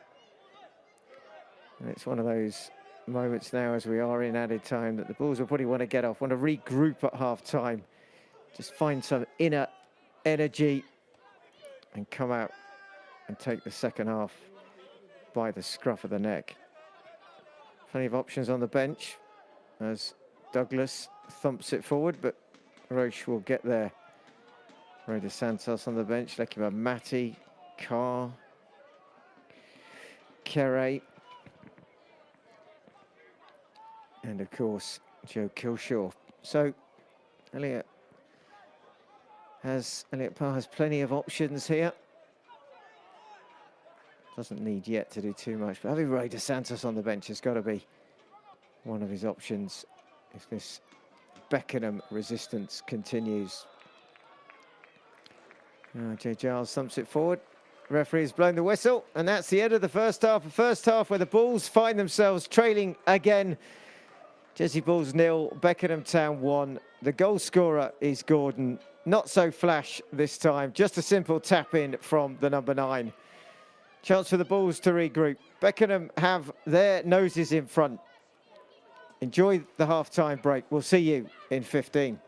And it's one of those moments now as we are in added time that the Bulls will probably want to get off, want to regroup at half time. Just find some inner energy and come out and take the second half by the scruff of the neck. Plenty of options on the bench as Douglas thumps it forward, but Roche will get there. Ray De Santos on the bench, Lekima Matti, Carr, Kere, and of course Joe Kilshaw. So Elliot Parr has plenty of options here. Doesn't need yet to do too much, but having Ray De Santos on the bench has got to be one of his options if this Beckenham resistance continues. Jay Giles thumps it forward. Referee has blown the whistle, and that's the end of the first half. A first half where the Bulls find themselves trailing again. Jersey Bulls 0, Beckenham Town 1. The goal scorer is Gordon. Not so flash this time. Just a simple tap in from the number 9. Chance for the Bulls to regroup. Beckenham have their noses in front Enjoy the half-time break. We'll see you in 15.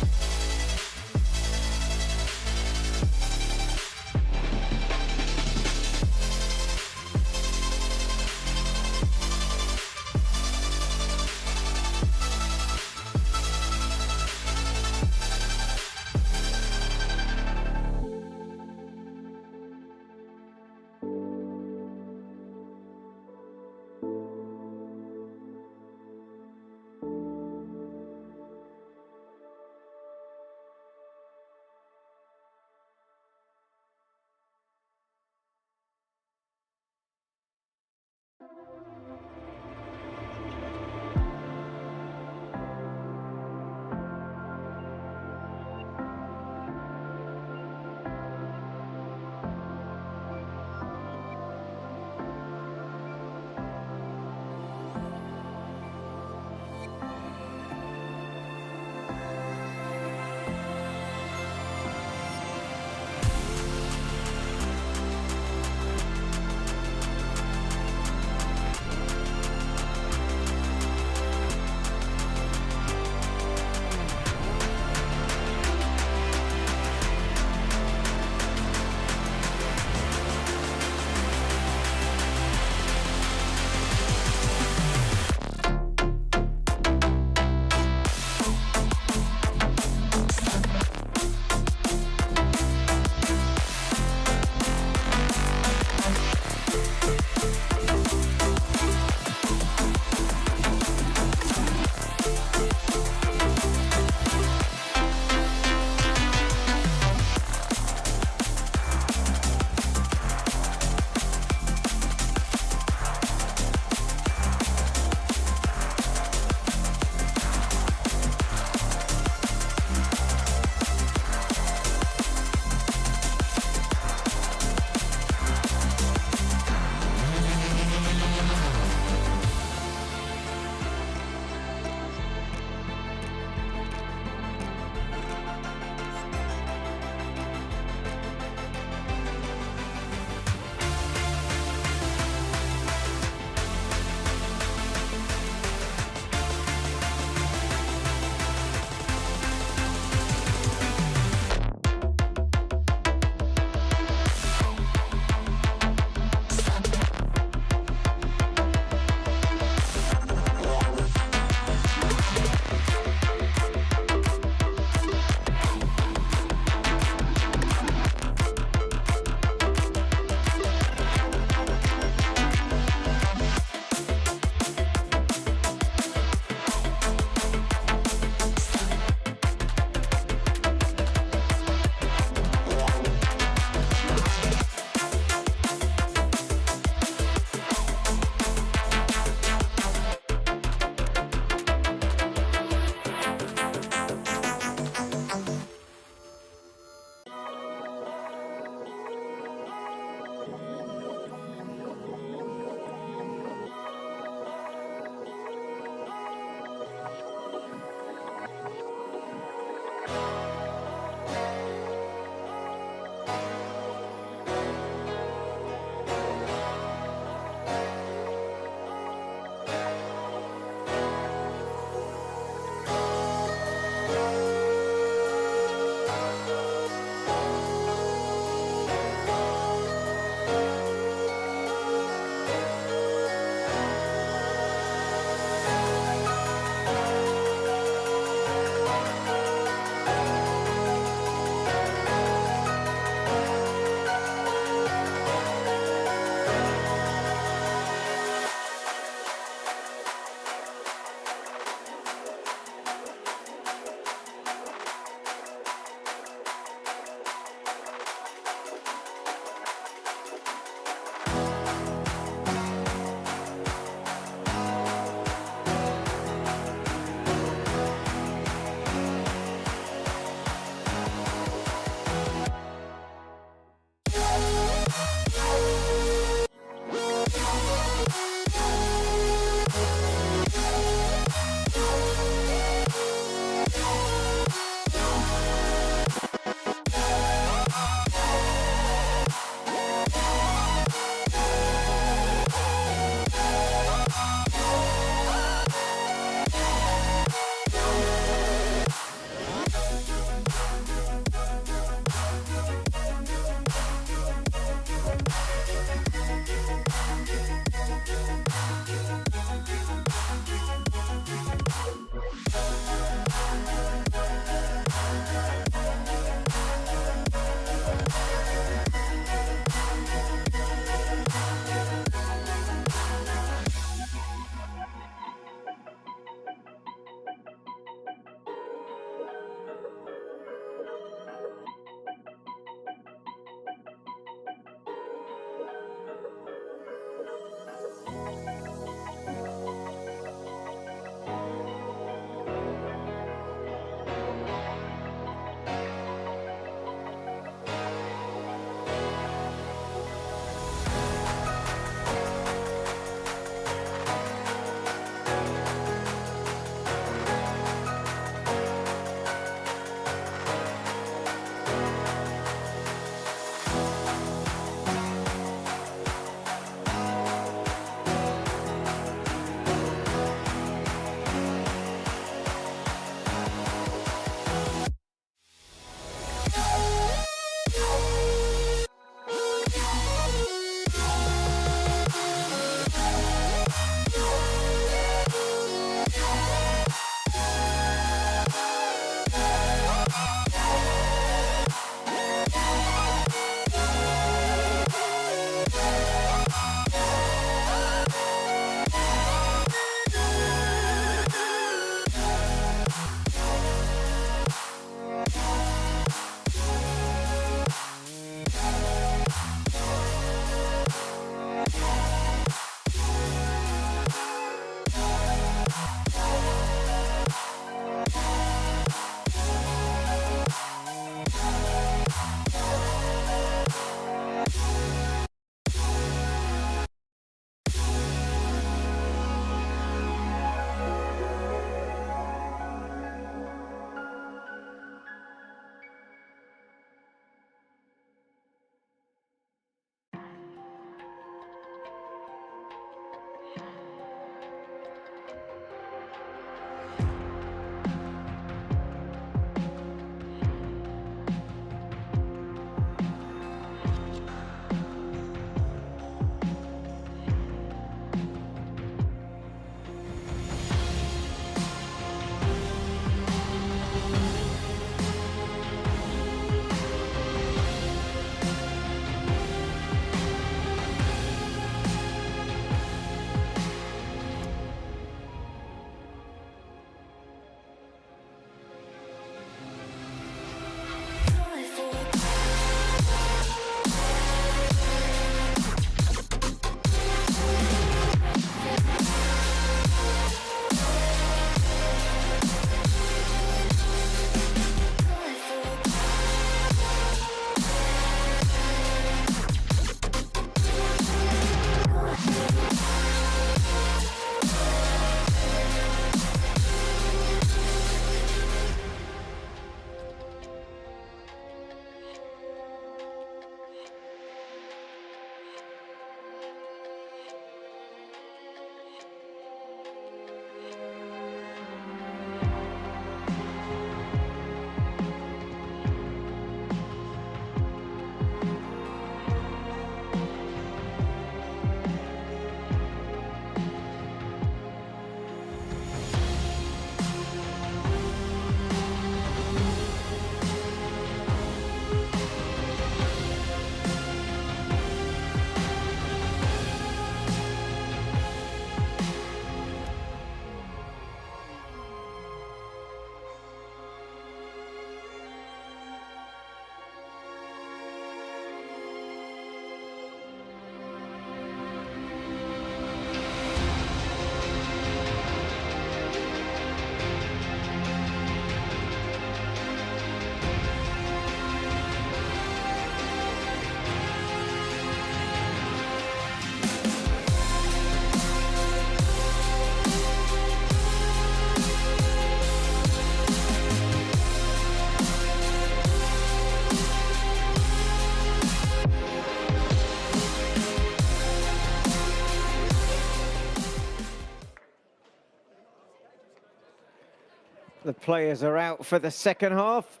the players are out for the second half,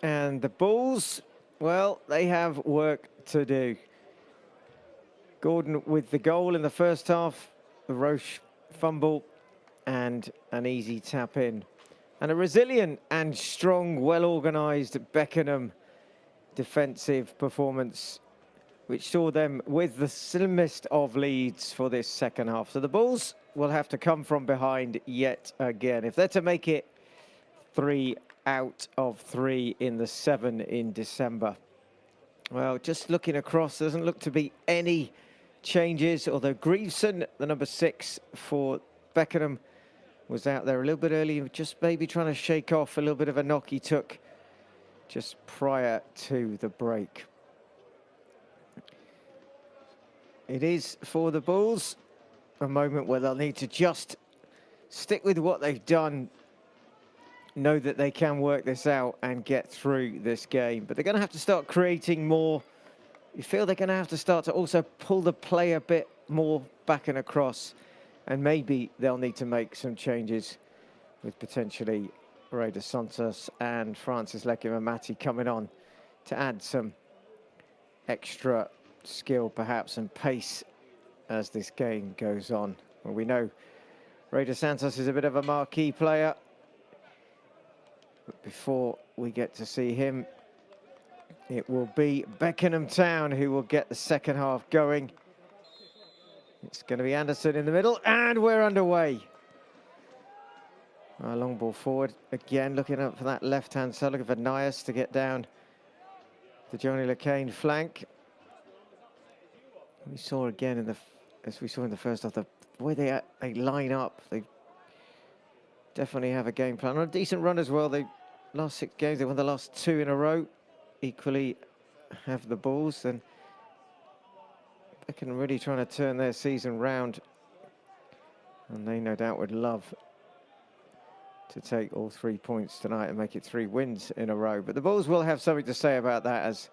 and the Bulls, well, they have work to do. Gordon with the goal in the first half, the Roche fumble, and an easy tap in. And a resilient and strong, well-organised Beckenham defensive performance, which saw them with the slimmest of leads for this second half. So the Bulls will have to come from behind yet again if they're to make it 3 out of 3 in the 7 in December. Well, just looking across, there doesn't look to be any changes, although Grieveson, the number 6 for Beckenham, was out there a little bit early, just maybe trying to shake off a little bit of a knock he took just prior to the break. It is, for the Bulls, a moment where they'll need to just stick with what they've done, know that they can work this out and get through this game. But they're going to have to start creating more. You feel they're going to have to start to also pull the play a bit more back and across. And maybe they'll need to make some changes with potentially Ray dos Santos and Francis Lekimamati coming on to add some extra skill perhaps and pace as this game goes on. Well, we know Ray dos Santos is a bit of a marquee player, but before we get to see him, it will be Beckenham Town who will get the second half going. It's going to be Anderson in the middle, and we're underway. Long ball forward again, looking up for that left-hand side, looking for Nias to get down the Johnny LeCain flank. We saw again as we saw in the first half, the way they line up. They definitely have a game plan. On a decent run as well. They last 6 games, they won the last 2 in a row. Equally have the Bulls, and Beckenham really trying to turn their season round, and they no doubt would love to take all 3 points tonight and make it 3 wins in a row. But the Bulls will have something to say about that as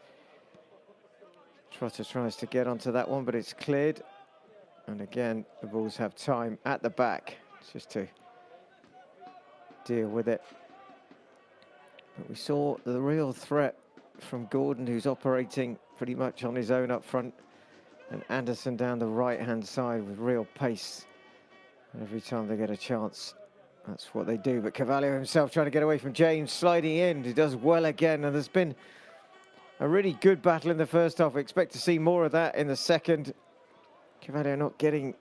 Trotter tries to get onto that one, but it's cleared. And again, the Bulls have time at the back just to deal with it. But we saw the real threat from Gordon, who's operating pretty much on his own up front, and Anderson down the right-hand side with real pace. Every time they get a chance, that's what they do. But Carvalho himself trying to get away from James, sliding in. He does well again, and there's been a really good battle in the first half. We expect to see more of that in the second. Carvalho not getting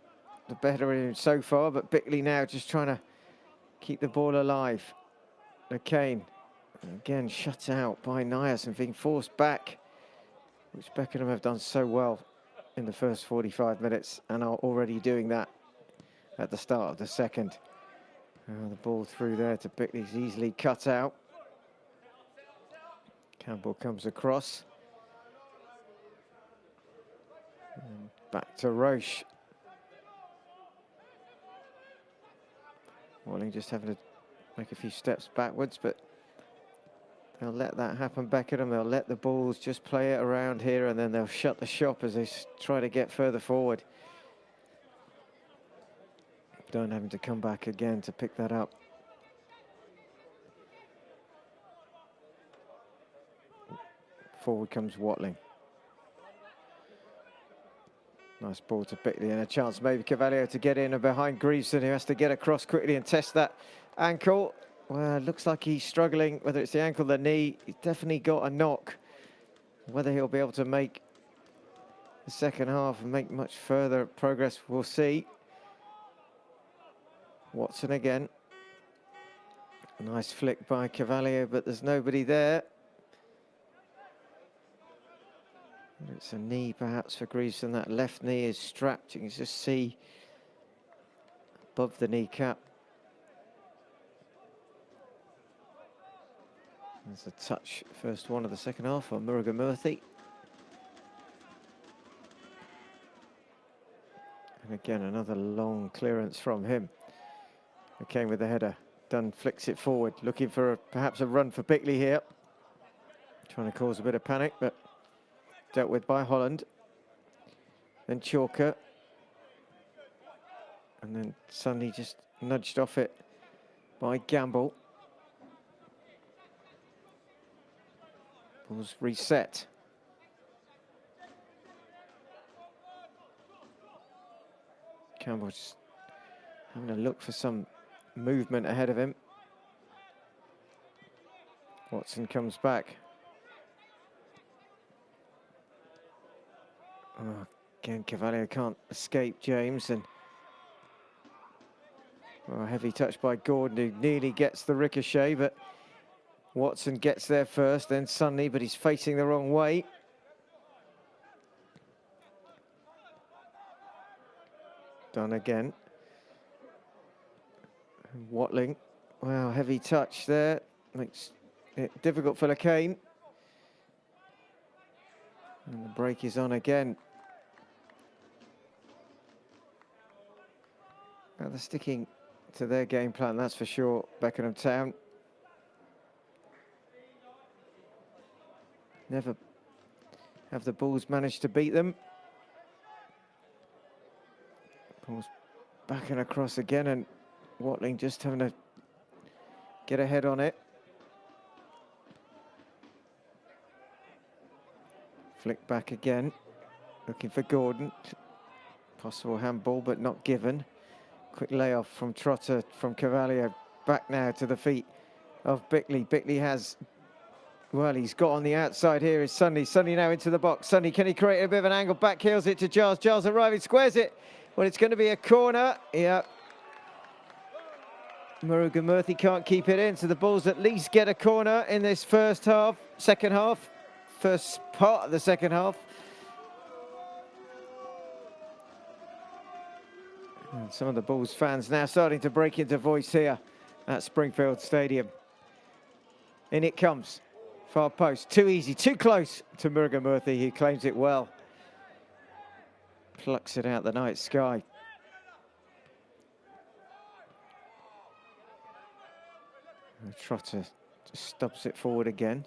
the better of him so far, but Bickley now just trying to keep the ball alive. LeCain, again, shut out by Nias and being forced back, which Beckenham have done so well in the first 45 minutes and are already doing that at the start of the second. The ball through there to Bickley's easily cut out. Campbell comes across. And back to Roche. Walling just having to make a few steps backwards, but they'll let that happen. Beckenham, they'll let the Bulls just play it around here, and then they'll shut the shop as they try to get further forward. Don't having to come back again to pick that up. Forward comes Watling. Nice ball to Bickley, and a chance maybe Carvalho to get in and behind Grieveson, who has to get across quickly and test that ankle. Well, it looks like he's struggling, whether it's the ankle or the knee. He's definitely got a knock. Whether he'll be able to make the second half and make much further progress, we'll see. Watson again. A nice flick by Carvalho, but there's nobody there. It's a knee perhaps for Grieveson. That left knee is strapped. You can just see above the kneecap. There's a touch, first one of the second half on Murugan Murthy. And again, another long clearance from him. It came with the header. Dunn flicks it forward, looking for perhaps a run for Bickley here. Trying to cause a bit of panic, but dealt with by Holland. Then Chalker. And then suddenly just nudged off it by Gamble. Ball's reset. Campbell just having a look for some movement ahead of him. Watson comes back. Oh, again, Cavalier can't escape James, and a heavy touch by Gordon, who nearly gets the ricochet, but Watson gets there first, then Sunley, but he's facing the wrong way. Done again. Watling, wow, heavy touch there. Makes it difficult for Lacane. And the break is on again. Well, they're sticking to their game plan, that's for sure, Beckenham Town. Never have the Bulls managed to beat them. Ball's back and across again, and Watling just having to get ahead on it. Flick back again, looking for Gordon. Possible handball, but not given. Quick layoff from Trotter, from Cavalier. Back now to the feet of Bickley. Bickley has, well, he's got on the outside here is Sunley. Sunley now into the box. Sunley, can he create a bit of an angle? Back heels it to Giles. Giles arriving, squares it. Well, it's going to be a corner. Yeah. Muruga Murthy can't keep it in, so the Bulls at least get a corner in this first part of the second half. And some of the Bulls fans now starting to break into voice here at Springfield Stadium. In it comes. Far post, too easy, too close to Muruga Murthy, who claims it well. Plucks it out the night sky. And Trotter just stubs it forward again.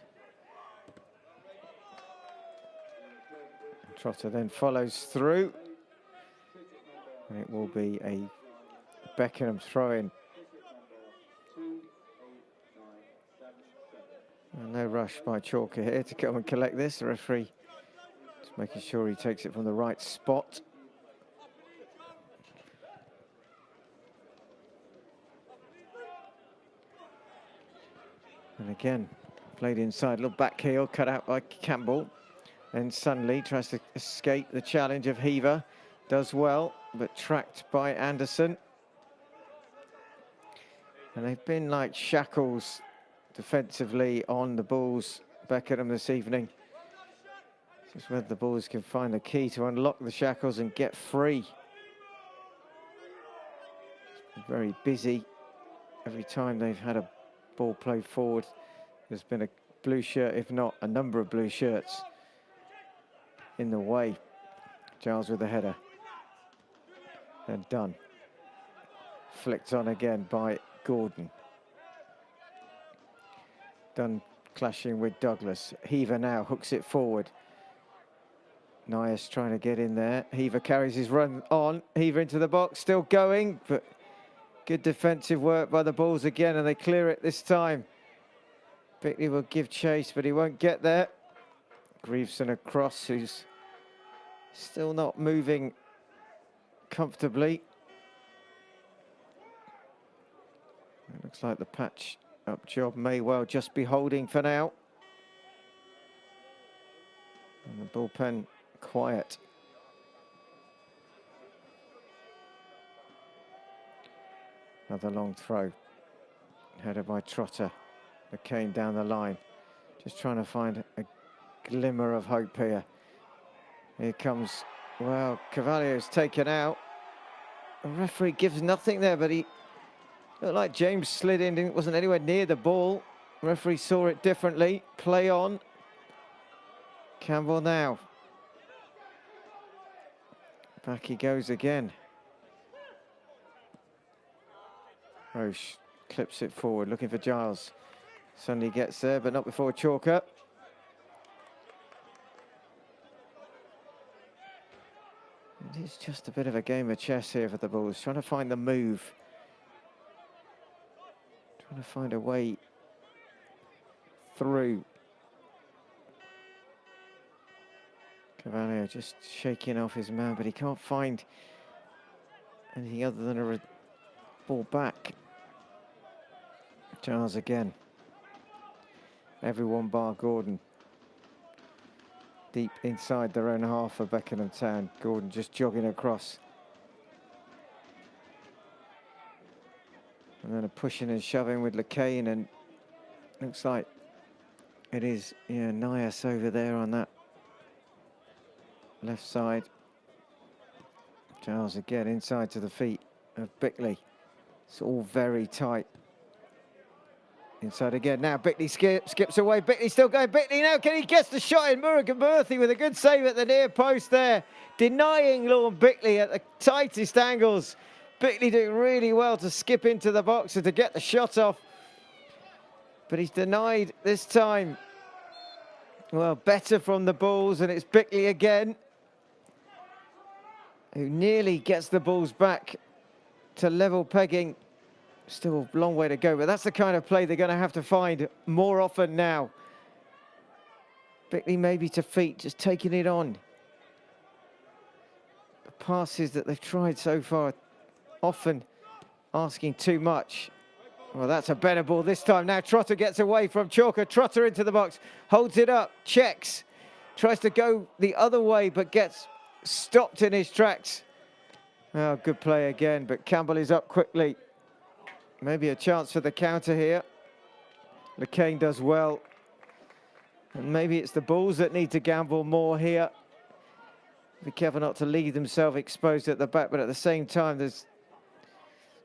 Trotter then follows through. And it will be a Beckenham throw-in. No rush by Chalker here to come and collect this. The referee just making sure he takes it from the right spot. And again, played inside, little back heel, cut out by Campbell. Then Sunley tries to escape the challenge of Heaver. Does well, but tracked by Anderson. And they've been like shackles defensively on the Bulls, Beckenham, this evening. Just whether the Bulls can find the key to unlock the shackles and get free. Very busy. Every time they've had a ball played forward, there's been a blue shirt, if not a number of blue shirts in the way. Giles with the header. And done. Flicked on again by Gordon. Dunn clashing with Douglas. Heaver now hooks it forward. Nias trying to get in there. Heaver carries his run on. Heaver into the box, still going, but good defensive work by the Bulls again, and they clear it this time. Bickley will give chase, but he won't get there. Grieveson across, who's still not moving comfortably. It looks like the patch up job may well just be holding for now. And the bullpen quiet. Another long throw. Headed by Trotter. Lacane down the line. Just trying to find a glimmer of hope here. Here comes, well, Cavalier's taken out. The referee gives nothing there, but he looked like James slid in, wasn't anywhere near the ball. The referee saw it differently. Play on. Campbell now. Back he goes again. Roche clips it forward, looking for Giles. Sunday gets there, but not before Chalker. It is just a bit of a game of chess here for the Bulls, trying to find the move. Trying to find a way through. Cavalier just shaking off his man, but he can't find anything other than a ball back. Giles again. Everyone bar Gordon. Deep inside their own half for Beckenham Town. Gordon just jogging across. And then a pushing and shoving with LeCain, and looks like it is, yeah, Nias over there on that left side. Giles again inside to the feet of Bickley. It's all very tight. Inside again. Now Bickley skips away. Bickley still going. Bickley now, can he get the shot in? Murray with a good save at the near post there. Denying Lorne Bickley at the tightest angles. Bickley doing really well to skip into the box and to get the shot off. But he's denied this time. Well, better from the balls, and it's Bickley again, who nearly gets the balls back to level pegging. Still a long way to go, but that's the kind of play they're going to have to find more often now. Bickley maybe to feet, just taking it on. The passes that they've tried so far, often asking too much. Well, that's a better ball this time. Now Trotter gets away from Chalker. Trotter into the box, holds it up, checks, tries to go the other way, but gets stopped in his tracks. Oh, good play again, but Campbell is up quickly. Maybe a chance for the counter here. LeCain does well. And maybe it's the Bulls that need to gamble more here. Be careful not to leave themselves exposed at the back, but at the same time, there's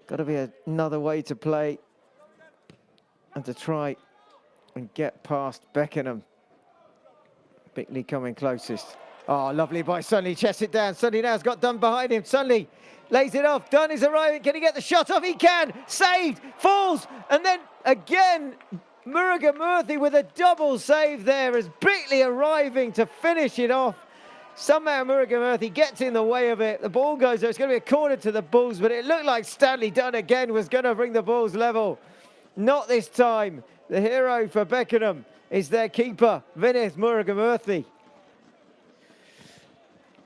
got to be another way to play and to try and get past Beckenham. Bickley coming closest. Oh, lovely by Sunley, chests it down. Sunley now's got Dunn behind him. Sunley lays it off. Dunn is arriving. Can he get the shot off? He can. Saved. Falls. And then again, Murray with a double save there as Bickley arriving to finish it off. Somehow Murray gets in the way of it. The ball goes there. It's going to be a corner to the Bulls, but it looked like Stanley Dunn again was going to bring the Bulls level. Not this time. The hero for Beckenham is their keeper, Vinith Murray.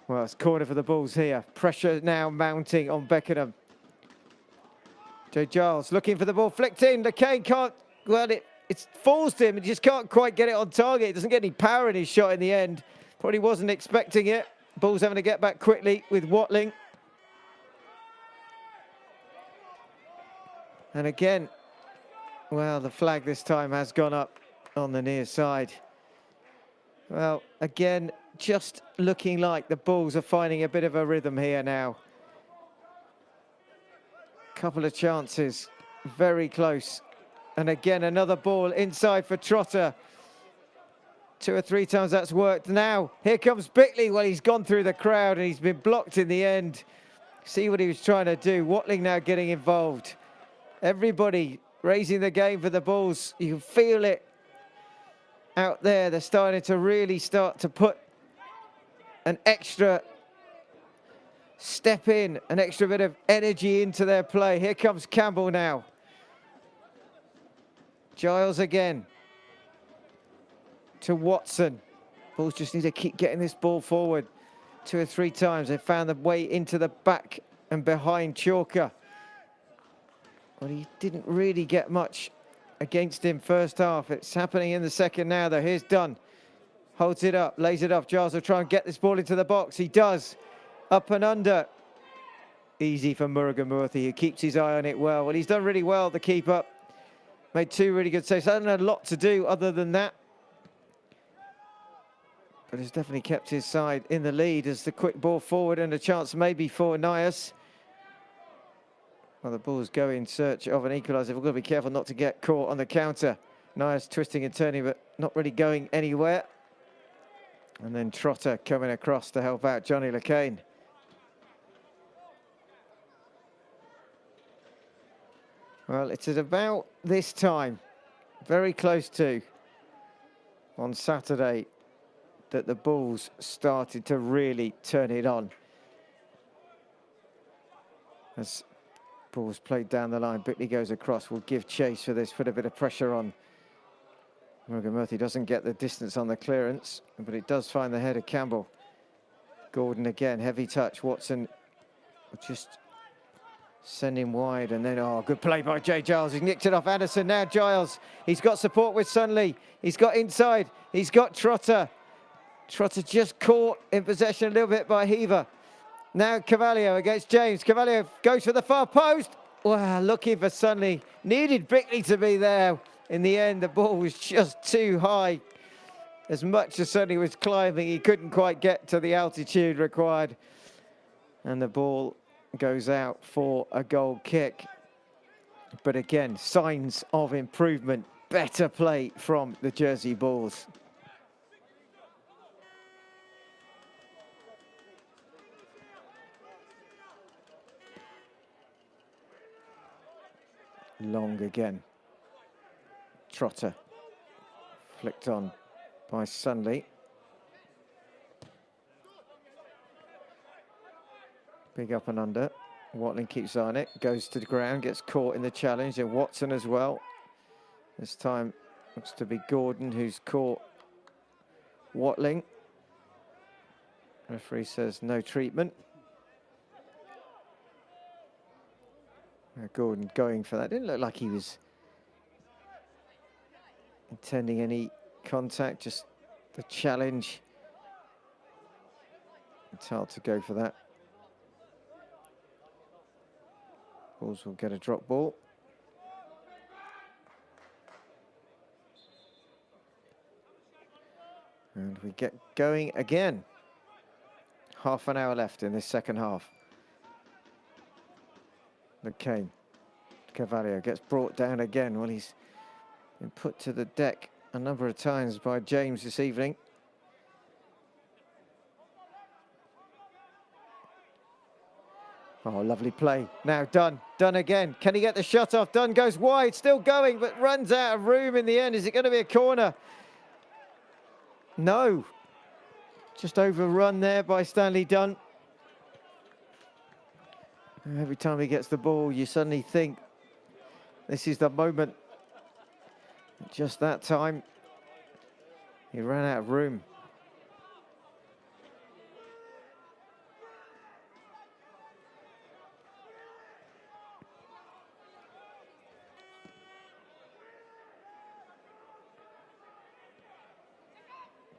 Well, it's corner for the Bulls here. Pressure now mounting on Beckenham. Joe Giles looking for the ball, flicked in. LeCain can't, well, it falls to him. He just can't quite get it on target. He doesn't get any power in his shot in the end. Probably wasn't expecting it. Bulls having to get back quickly with Watling. And again, well, the flag this time has gone up on the near side. Well, again, just looking like the Bulls are finding a bit of a rhythm here now. Couple of chances, very close. And again, another ball inside for Trotter. 2 or 3 times that's worked. Now, here comes Bickley. Well, he's gone through the crowd and he's been blocked in the end. See what he was trying to do. Watling now getting involved. Everybody raising the game for the Bulls. You can feel it out there. They're starting to really start to put an extra step in, an extra bit of energy into their play. Here comes Campbell now. Giles again to Watson. Bulls just need to keep getting this ball forward. 2 or 3 times they found the way into the back and behind Chalker. Well, he didn't really get much against him first half. It's happening in the second now, though. Here's Dunn. Holds it up, lays it off. Giles will try and get this ball into the box. He does. Up and under. Easy for Murray, who keeps his eye on it well. Well, he's done really well, the keeper. Made 2 really good saves. Hasn't had a lot to do other than that. But has definitely kept his side in the lead as the quick ball forward and a chance maybe for Nias. Well, the Bulls go in search of an equaliser. We've got to be careful not to get caught on the counter. Nias twisting and turning, but not really going anywhere. And then Trotter coming across to help out Johnny LeCain. Well, it's at about this time, very close to, on Saturday, that the Bulls started to really turn it on. As Bulls played down the line, Bickley goes across, will give chase for this, put a bit of pressure on. Murray doesn't get the distance on the clearance, but it does find the head of Campbell. Gordon again, heavy touch. Watson just send him wide, and then, oh, good play by Jay Giles. He's nicked it off Anderson. Now Giles, he's got support with Sunley. He's got inside. He's got Trotter. Trotter just caught in possession a little bit by Heaver. Now Cavalier against James. Cavalier goes for the far post. Wow, looking for Sunley. Needed Bickley to be there. In the end, the ball was just too high. As much as Sunley was climbing, he couldn't quite get to the altitude required. And the ball goes out for a goal kick. But again, signs of improvement. Better play from the Jersey Bulls. Long again. Trotter. Flicked on by Sunley. Big up and under. Watling keeps on it. Goes to the ground. Gets caught in the challenge. And Watson as well. This time looks to be Gordon who's caught Watling. Referee says no treatment. Gordon going for that. Didn't look like he was intending any contact, just the challenge. It's hard to go for that. Bulls will get a drop ball. And we get going again. Half an hour left in this second half. McCain. Cavalier gets brought down again. Well, he's been put to the deck a number of times by James this evening. Oh, lovely play. Now Dunn. Dunn again. Can he get the shot off? Dunn goes wide, still going, but runs out of room in the end. Is it going to be a corner? No. Just overrun there by Stanley Dunn. Every time he gets the ball, you suddenly think this is the moment. Just that time, he ran out of room.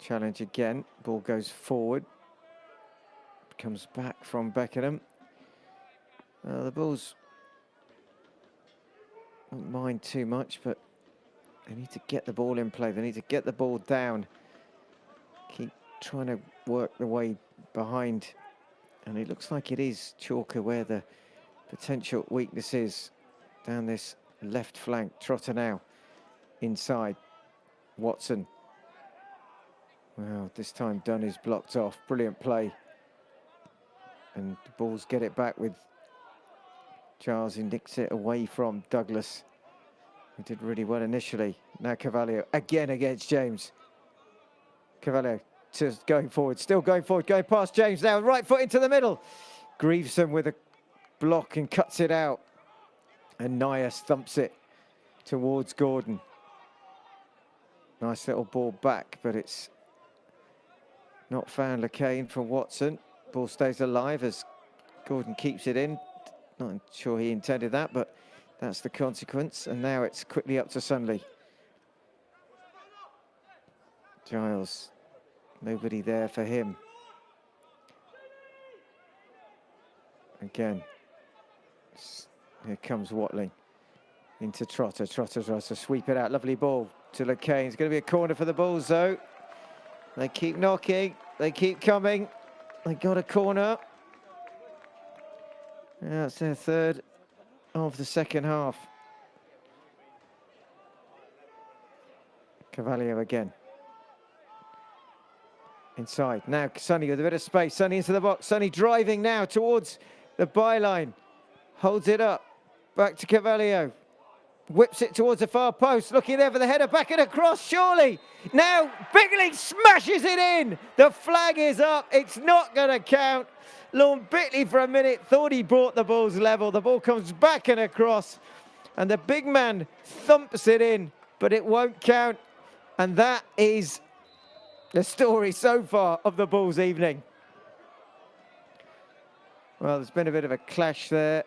Challenge again. Ball goes forward. Comes back from Beckenham. The Bulls don't mind too much, but they need to get the ball in play. They need to get the ball down. Keep trying to work the way behind. And it looks like it is Chalker where the potential weakness is. Down this left flank. Trotter now inside. Watson. Well, this time Dunn is blocked off. Brilliant play. And the Bulls get it back with Giles, who nicks it away from Douglas, who did really well initially. Now Cavalier again against James. Cavalier just going forward, still going forward, going past James now. Right foot into the middle. Greaveson with a block and cuts it out. And Nias thumps it towards Gordon. Nice little ball back, but it's not found. LeCain from Watson. Ball stays alive as Gordon keeps it in. Not sure he intended that, but that's the consequence. And now it's quickly up to Sunley. Giles, nobody there for him. Again, here comes Watling into Trotter. Trotter tries to sweep it out. Lovely ball to LeCain. It's going to be a corner for the Bulls, though. They keep knocking. They keep coming. They got a corner. Yeah, that's their third of the second half. Cavalier again. Inside. Now Sonny with a bit of space. Sonny into the box. Sonny driving now towards the byline. Holds it up. Back to Cavalier. Whips it towards the far post. Looking there for the header. Back and across. Surely. Now Bickley smashes it in. The flag is up. It's not going to count. Lorne Bickley for a minute thought he brought the Bulls level. The ball comes back and across. And the big man thumps it in. But it won't count. And that is the story so far of the Bulls' evening. Well, there's been a bit of a clash there.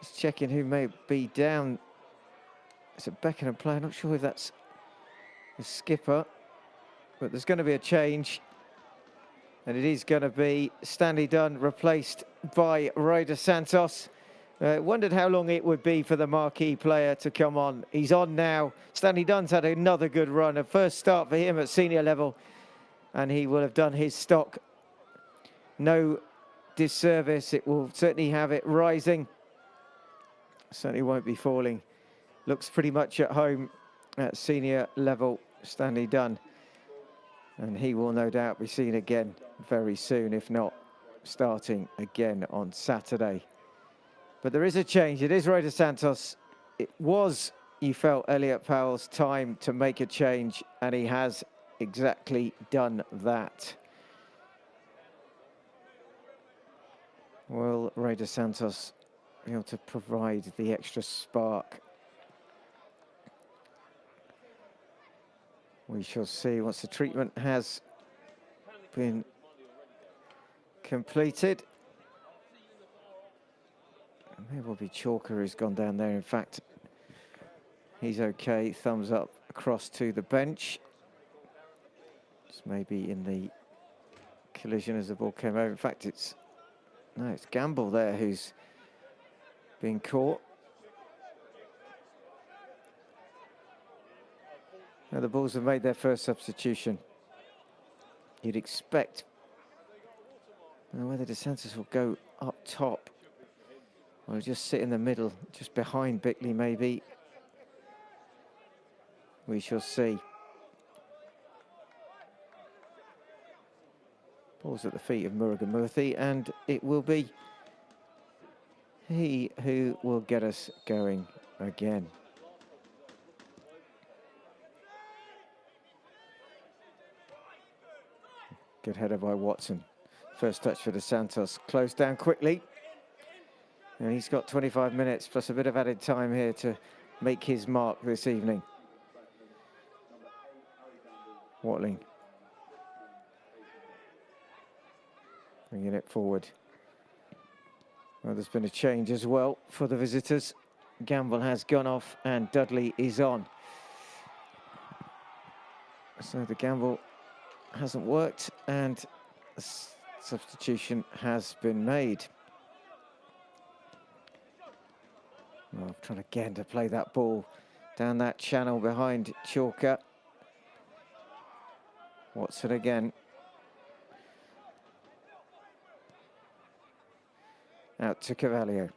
Just checking who may be down. It's a Beckenham player. Not sure if that's the skipper, but there's going to be a change. And it is going to be Stanley Dunn replaced by Ray dos Santos. Wondered how long it would be for the marquee player to come on. He's on now. Stanley Dunn's had another good run. A first start for him at senior level. And he will have done his stock no disservice. It will certainly have it rising. Certainly won't be falling. Looks pretty much at home at senior level, Stanley Dunn. And he will no doubt be seen again very soon, if not starting again on Saturday. But there is a change. It is Ray dos Santos. It was, you felt, Elliot Powell's time to make a change, and he has exactly done that. Will Ray dos Santos be able to provide the extra spark? We shall see once the treatment has been completed. Maybe it'll be Chalker who's gone down there. In fact, he's okay. Thumbs up across to the bench. It's maybe in the collision as the ball came over. In fact, it's Gamble there who's been caught. Now the Bulls have made their first substitution. You'd expect whether dos Santos will go up top or just sit in the middle, just behind Bickley maybe. We shall see. Ball's at the feet of Murugamurthy, and it will be he who will get us going again. Good header by Watson. First touch for dos Santos. Closed down quickly. And he's got 25 minutes plus a bit of added time here to make his mark this evening. Watling. Bringing it forward. Well, there's been a change as well for the visitors. Gamble has gone off and Dudley is on. So the Gamble hasn't worked and a substitution has been made. Well, trying again to play that ball down that channel behind Chalker. Watson again. Out to Cavalier.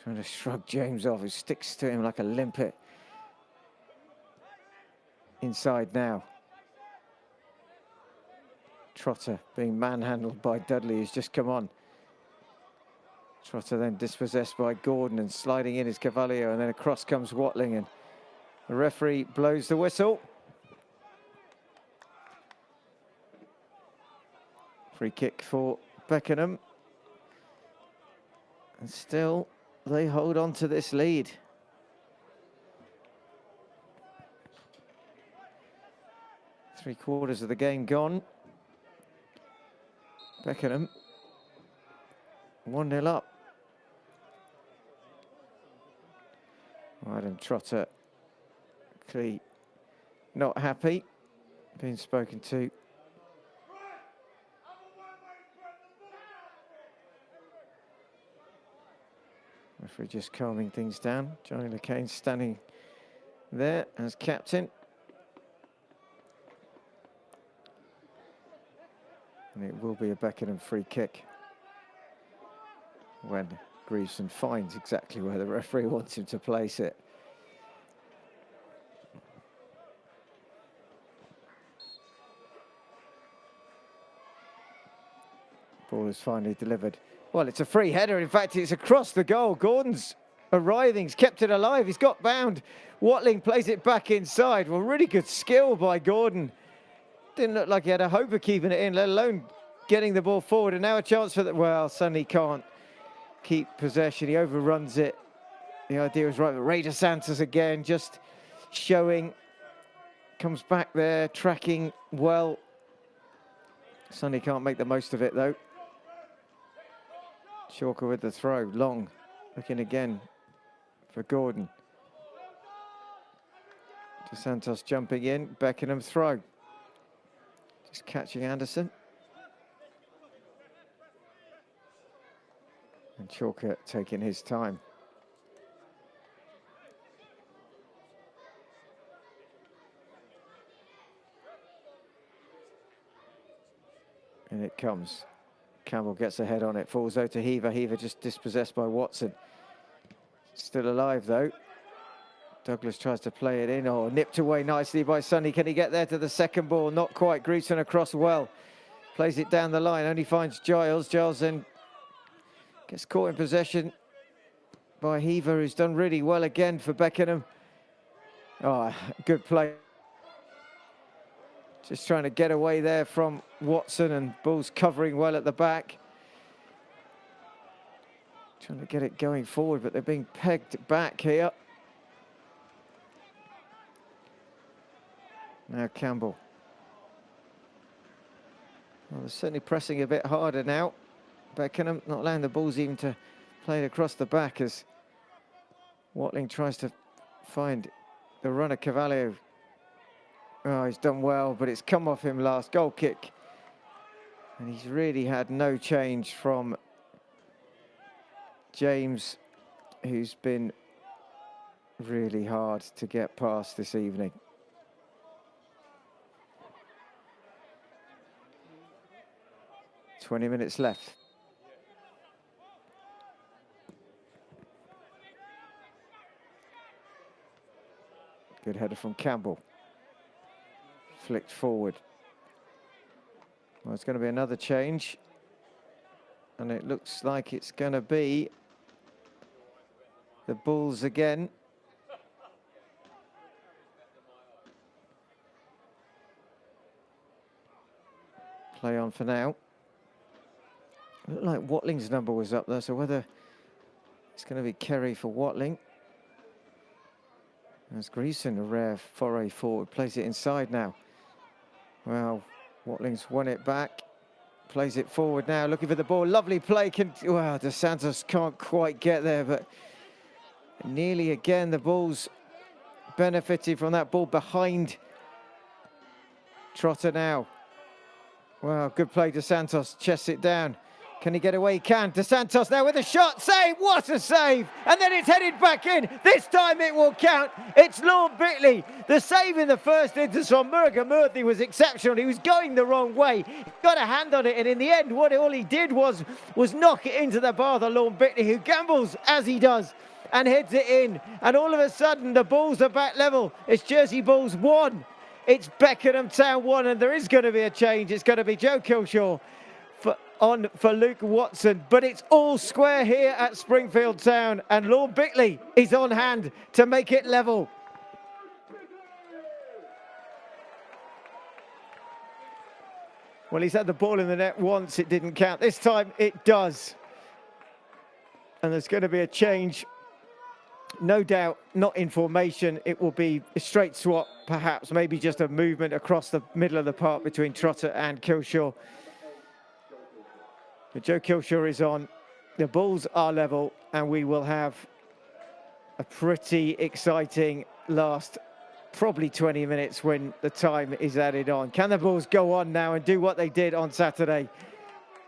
Trying to shrug James off, who sticks to him like a limpet. Inside now. Trotter being manhandled by Dudley, who's just come on. Trotter then dispossessed by Gordon, and sliding in is Cavalier, and then across comes Watling, and the referee blows the whistle. Free kick for Beckenham. And still, they hold on to this lead. Three-quarters of the game gone. Beckenham 1-0 up. Adam Trotter clearly not happy, being spoken to. Referee just calming things down. Johnny LeCain standing there as captain. And it will be a Beckenham free kick when Grieveson finds exactly where the referee wants him to place it. Ball is finally delivered. Well, it's a free header. In fact, it's across the goal. Gordon's arriving. He's kept it alive. He's got bound. Watling plays it back inside. Well, really good skill by Gordon. Didn't look like he had a hope of keeping it in, let alone getting the ball forward. And now a chance for the... Well, suddenly can't keep possession. He overruns it. The idea was right. But Ray dos Santos again, just showing. Comes back there, tracking well. Sonny can't make the most of it, though. Chalker with the throw, long, looking again for Gordon. Dos Santos jumping in, Beckenham throw. Just catching Anderson. And Chalker taking his time. And it comes. Campbell gets ahead on it, falls out to Heaver. Heaver just dispossessed by Watson. Still alive, though. Douglas tries to play it in. Oh, nipped away nicely by Sonny. Can he get there to the second ball? Not quite. Greason across well. Plays it down the line. Only finds Giles. Giles then gets caught in possession by Heaver, who's done really well again for Beckenham. Oh, good play. Just trying to get away there from Watson, and Bulls covering well at the back. Trying to get it going forward, but they're being pegged back here. Now Campbell. Well, they're certainly pressing a bit harder now. Beckenham not allowing the Bulls even to play it across the back as Watling tries to find the runner, Cavallio. Oh, he's done well, but it's come off him last. Goal kick. And he's really had no change from James, who's been really hard to get past this evening. "20 minutes left. Good header from Campbell. Flicked forward. Well, it's going to be another change. And it looks like it's going to be the Bulls again. Play on for now. Looked like Watling's number was up there, so whether it's going to be Kerry for Watling. There's Greason, a rare foray forward, plays it inside now. Well, Watling's won it back, plays it forward now, looking for the ball. Lovely play. Well, Dos Santos can't quite get there, but nearly again the Bulls benefited from that ball behind Trotter now. Well, good play. Dos Santos chests it down. Can he get away? He can. Dos Santos now with a shot. Save! What a save! And then it's headed back in. This time it will count. It's Lord Bitley. The save in the first instance from Murga Murthy was exceptional. He was going the wrong way. He got a hand on it, and in the end, all he did was knock it into the bar, the Lord Bitley, who gambles as he does and heads it in. And all of a sudden, the Bulls are back level. It's Jersey Bulls 1. It's Beckenham Town 1, and there is going to be a change. It's going to be Joe Kilshaw for Luke Watson, but it's all square here at Springfield Town, and Lord Bitley is on hand to make it level. Well, he's had the ball in the net once, it didn't count. This time it does. And there's going to be a change. No doubt, not in formation. It will be a straight swap, perhaps, maybe just a movement across the middle of the park between Trotter and Kilshaw. But Joe Kilshaw is on. The Bulls are level, and we will have a pretty exciting last probably 20 minutes when the time is added on. Can the Bulls go on now and do what they did on Saturday?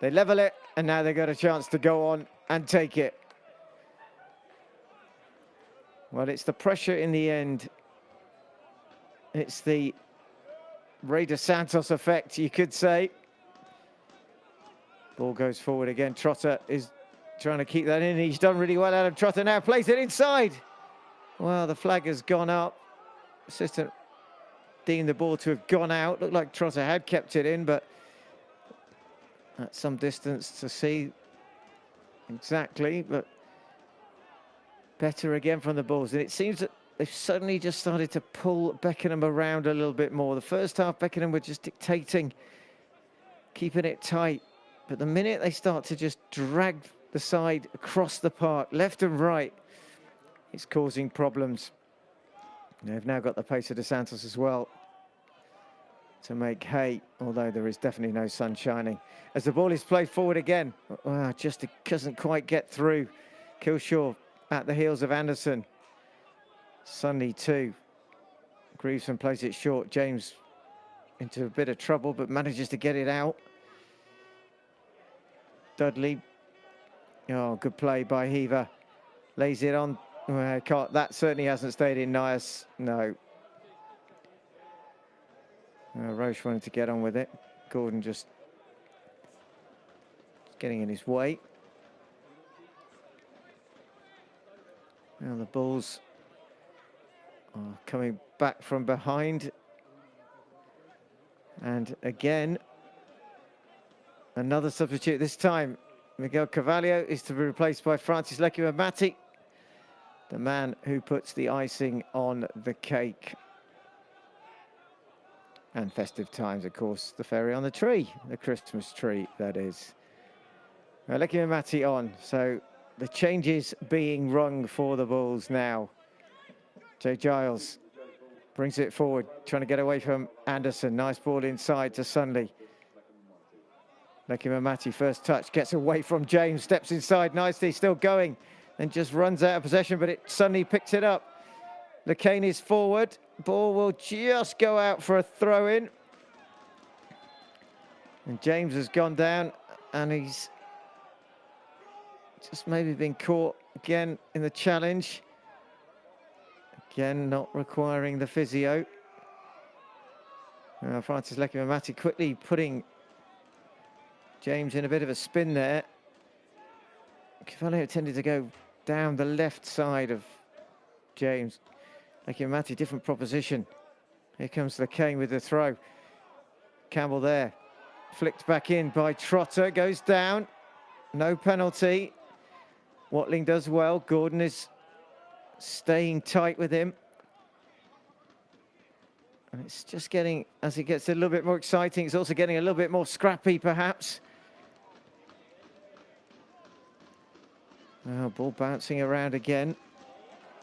They level it, and now they've got a chance to go on and take it. Well, it's the pressure in the end. It's the Ray Dos Santos effect, you could say. Ball goes forward again. Trotter is trying to keep that in. He's done really well out of Trotter now. Plays it inside. Well, the flag has gone up. Assistant deemed the ball to have gone out. Looked like Trotter had kept it in, but at some distance to see exactly. But better again from the Bulls. And it seems that they've suddenly just started to pull Beckenham around a little bit more. The first half, Beckenham were just dictating, keeping it tight. But the minute they start to just drag the side across the park, left and right, it's causing problems. They've now got the pace of Dos Santos as well. to make hay, although there is definitely no sun shining. As the ball is played forward again, just it doesn't quite get through. Kilshaw at the heels of Anderson. Sunday too. Grieveson plays it short. James into a bit of trouble, but manages to get it out. Dudley. Oh, good play by Heaver. Lays it on. That certainly hasn't stayed in Nias. No. Roche wanted to get on with it. Gordon just getting in his way. Now the Bulls are coming back from behind. And again, another substitute. This time, Miguel Carvalho is to be replaced by Francis Lekiwamati, the man who puts the icing on the cake. And festive times, of course, the fairy on the tree, the Christmas tree, that is. Lekiwamati on, so the changes being rung for the Bulls now. Jay Giles brings it forward, trying to get away from Anderson. Nice ball inside to Sunley. Lekiwamati, first touch, gets away from James, steps inside nicely, still going, and just runs out of possession, but Sunley picks it up. LeCain is forward. Ball will just go out for a throw-in. And James has gone down, and he's just maybe been caught again in the challenge. Again, not requiring the physio. Francis Lekiwamati quickly putting James in a bit of a spin there. Carvalho tended to go down the left side of James. Lekiwamati, different proposition. Here comes LeCain with the throw. Campbell there. Flicked back in by Trotter. Goes down. No penalty. Watling does well. Gordon is staying tight with him. And it's just getting, as it gets a little bit more exciting, it's also getting a little bit more scrappy, perhaps. Ball bouncing around again.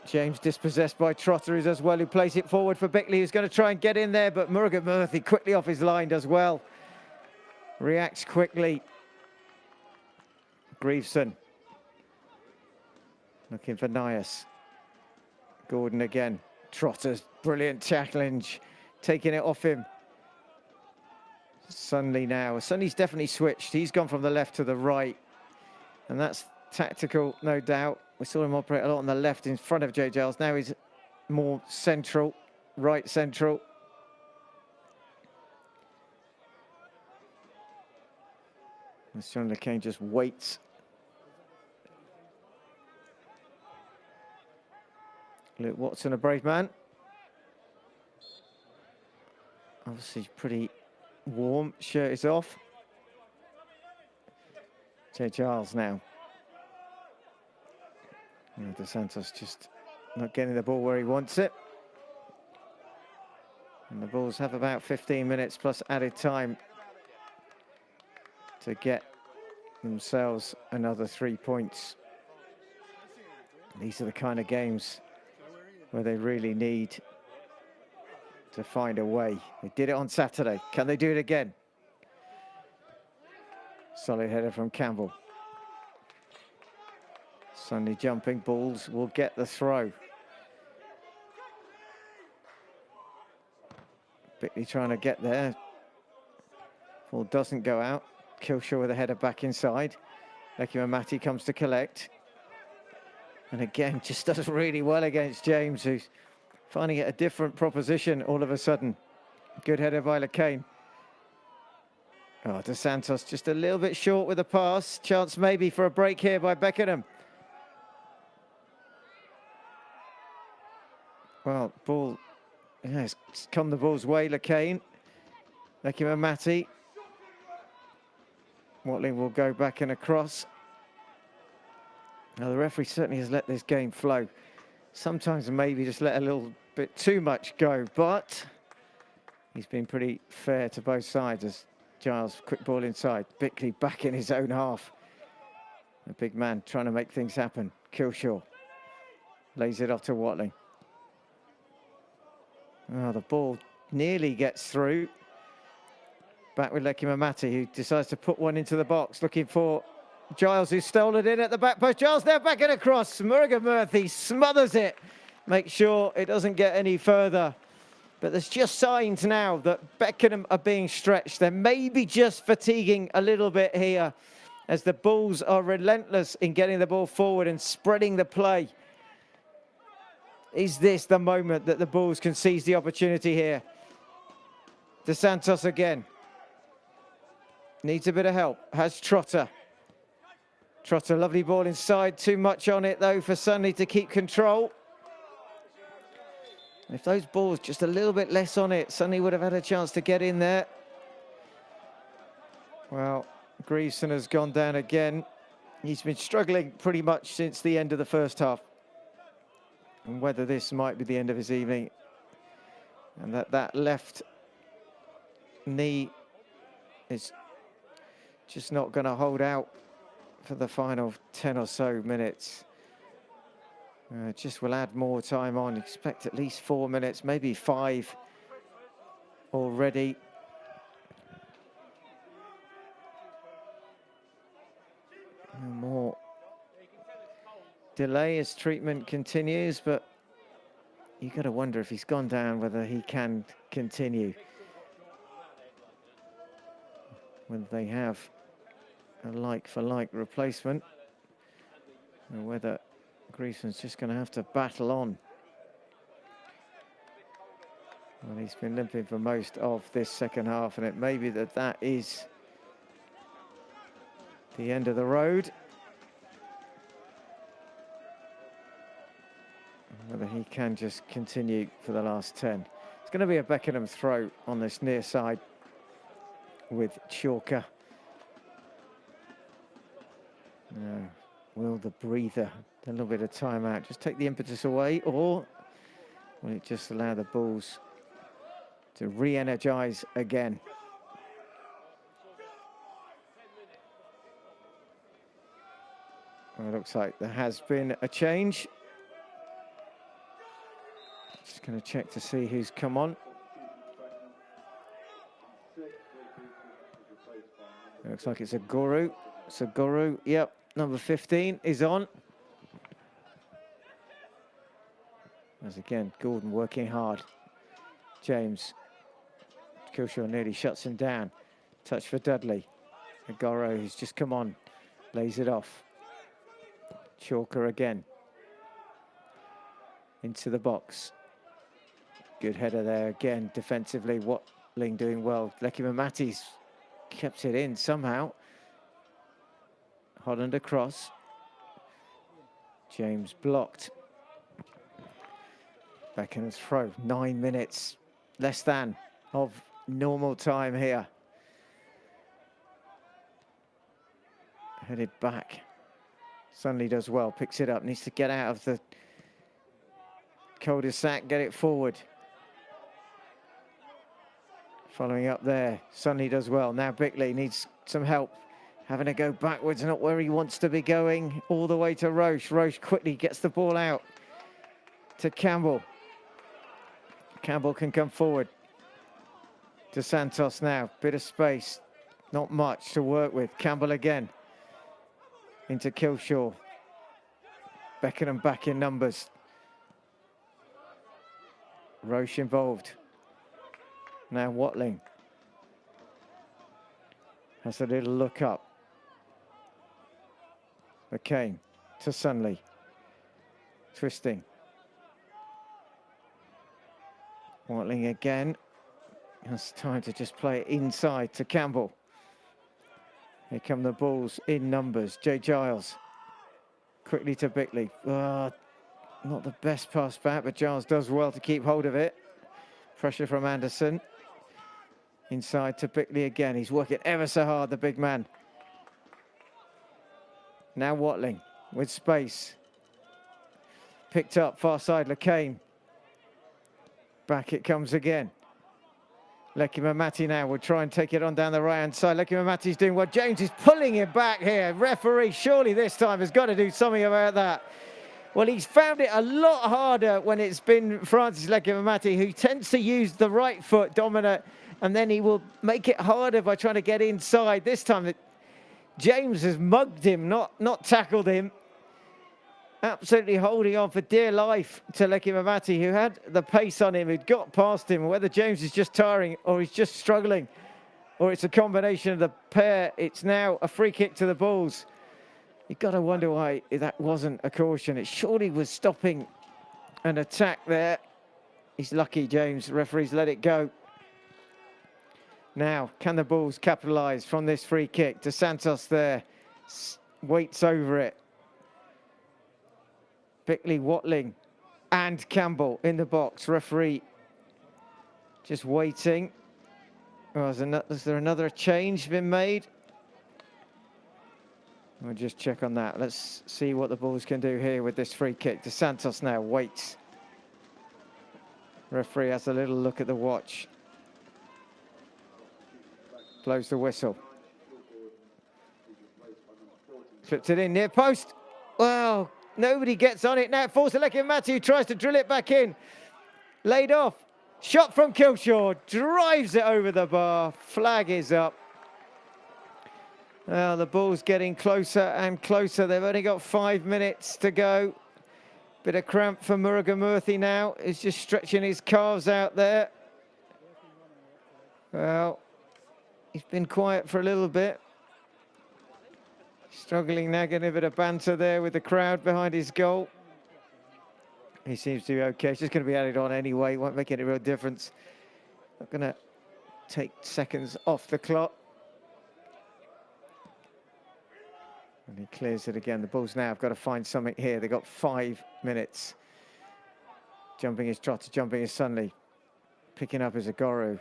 James dispossessed by Trotter as well, who plays it forward for Bickley, who's going to try and get in there, but Murugan Murthy quickly off his line does well. Reacts quickly. Grieveson looking for Nias. Gordon again. Trotter's brilliant challenge, taking it off him. Sunley now. Sunley's definitely switched. He's gone from the left to the right, and that's tactical, no doubt. We saw him operate a lot on the left in front of Jay Giles. Now he's more central, right central. And Sean LeCain just waits. Luke Watson, a brave man. Obviously pretty warm. Shirt is off. Jay Giles now. Dos Santos just not getting the ball where he wants it. And the Bulls have about 15 minutes plus added time to get themselves another 3 points. These are the kind of games where they really need to find a way. They did it on Saturday. Can they do it again? Solid header from Campbell. Sunday jumping. Bulls will get the throw. Bickley trying to get there. Ball doesn't go out. Kilshaw with a header back inside. Lekiwamati comes to collect. And again, just does really well against James, who's finding it a different proposition all of a sudden. Good header by LeCain. Dos Santos just a little bit short with the pass. Chance maybe for a break here by Beckenham. Well, ball, it's come the Bulls' way, LeCain. Lekiwamati. Watling will go back and across. Now, the referee certainly has let this game flow. Sometimes maybe just let a little bit too much go, but he's been pretty fair to both sides as Giles, quick ball inside. Bickley back in his own half. A big man trying to make things happen. Kilshaw lays it off to Watling. The ball nearly gets through. Back with Beckenham, who decides to put one into the box, looking for Giles, who's stolen in at the back post. Giles now back and across. Murray smothers it. Make sure it doesn't get any further. But there's just signs now that Beckenham are being stretched. They're maybe just fatiguing a little bit here as the Bulls are relentless in getting the ball forward and spreading the play. Is this the moment that the Bulls can seize the opportunity here? De Santos again. Needs a bit of help. Has Trotter. Trotter, lovely ball inside. Too much on it, though, for Sunley to keep control. If those balls just a little bit less on it, Sunley would have had a chance to get in there. Well, Greason has gone down again. He's been struggling pretty much since the end of the first half. And whether this might be the end of his evening, and that left knee is just not going to hold out for the final 10 or so minutes. Just will add more time on. Expect at least 4 minutes, maybe 5 already. More delay as treatment continues, but you got to wonder if he's gone down, whether he can continue. Whether they have a like-for-like replacement, or whether Greason's just going to have to battle on. Well, he's been limping for most of this second half, and it may be that is the end of the road. Whether he can just continue for the last 10. It's going to be a Beckenham throw on this near side with Chalker. Will the breather, a little bit of time out, just take the impetus away, or will it just allow the Bulls to re-energise again? Well, it looks like there has been a change. Just going to check to see who's come on. It looks like it's a Guru. Yep, number 15 is on. As again, Gordon working hard. James. Kilshaw nearly shuts him down. Touch for Dudley. Agoro, who's just come on, lays it off. Chalker again. Into the box. Good header there again, defensively. Watling doing well. Beckenham kept it in somehow. Holland across. James blocked. Beckenham's throw. 9 minutes, less than, of normal time here. Headed back. Sunley does well, picks it up, needs to get out of the cul-de-sac, get it forward. Following up there, Sunley does well. Now Bickley needs some help. Having to go backwards, not where he wants to be going, all the way to Roche. Roche quickly gets the ball out to Campbell. Campbell can come forward. De Santos now, bit of space, not much to work with. Campbell again, into Kilshaw. Beckenham back in numbers. Roche involved. Now Watling has a little look up. McCain to Sunley. Twisting. Watling again. Has time to just play it inside to Campbell. Here come the Bulls in numbers. Jay Giles. Quickly to Bickley. Not the best pass back, but Giles does well to keep hold of it. Pressure from Anderson. Inside to Bickley again. He's working ever so hard, the big man. Now Watling with space. Picked up far side, Lacane. Back it comes again. Beckenham now will try and take it on down the right-hand side. Beckenham's doing well. James is pulling him back here. Referee surely this time has got to do something about that. Well, he's found it a lot harder when it's been Francis Beckenham, who tends to use the right foot dominant and then he will make it harder by trying to get inside. This time, James has mugged him, not tackled him. Absolutely holding on for dear life to Beckenham, who had the pace on him, who'd got past him. Whether James is just tiring or he's just struggling, or it's a combination of the pair, it's now a free kick to the Bulls. You've got to wonder why that wasn't a caution. It surely was stopping an attack there. He's lucky, James. Referees let it go. Now, can the Bulls capitalise from this free kick? Dos Santos there, waits over it. Bickley, Watling and Campbell in the box. Referee just waiting. Oh, is there another change been made? We'll just check on that. Let's see what the Bulls can do here with this free kick. Dos Santos now waits. Referee has a little look at the watch. Blows the whistle. Slipped it in near post. Well, nobody gets on it now. Forces Beckenham, who tries to drill it back in. Laid off. Shot from Kilshaw. Drives it over the bar. Flag is up. Well, the Bulls getting closer and closer. They've only got 5 minutes to go. Bit of cramp for Murugamurthy now. He's just stretching his calves out there. Well, he's been quiet for a little bit. Struggling now, getting a bit of banter there with the crowd behind his goal. He seems to be okay. It's just going to be added on anyway. Won't make any real difference. Not going to take seconds off the clock. And he clears it again. The Bulls now have got to find something here. They've got 5 minutes. Jumping is Trotter, jumping is Sunley. Picking up is Agoro.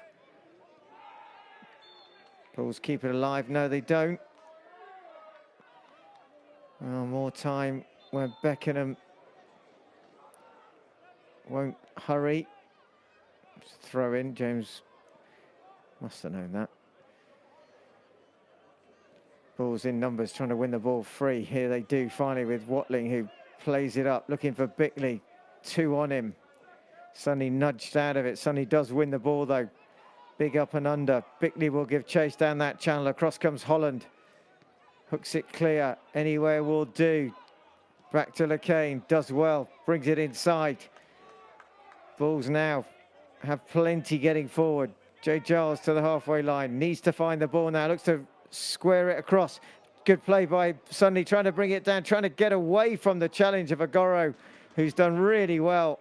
Bulls keep it alive. No, they don't. Well, more time where Beckenham won't hurry. Throw in. James must have known that. Bulls in numbers trying to win the ball free. Here they do finally with Watling, who plays it up, looking for Bickley. 2 on him. Sonny nudged out of it. Sonny does win the ball though. Big up and under. Bickley will give chase down that channel. Across comes Holland. Hooks it clear. Anywhere will do. Back to Lacane. Does well. Brings it inside. Bulls now have plenty getting forward. Jay Giles to the halfway line. Needs to find the ball now. Looks to square it across. Good play by Sunday, trying to bring it down, trying to get away from the challenge of Agoro, who's done really well.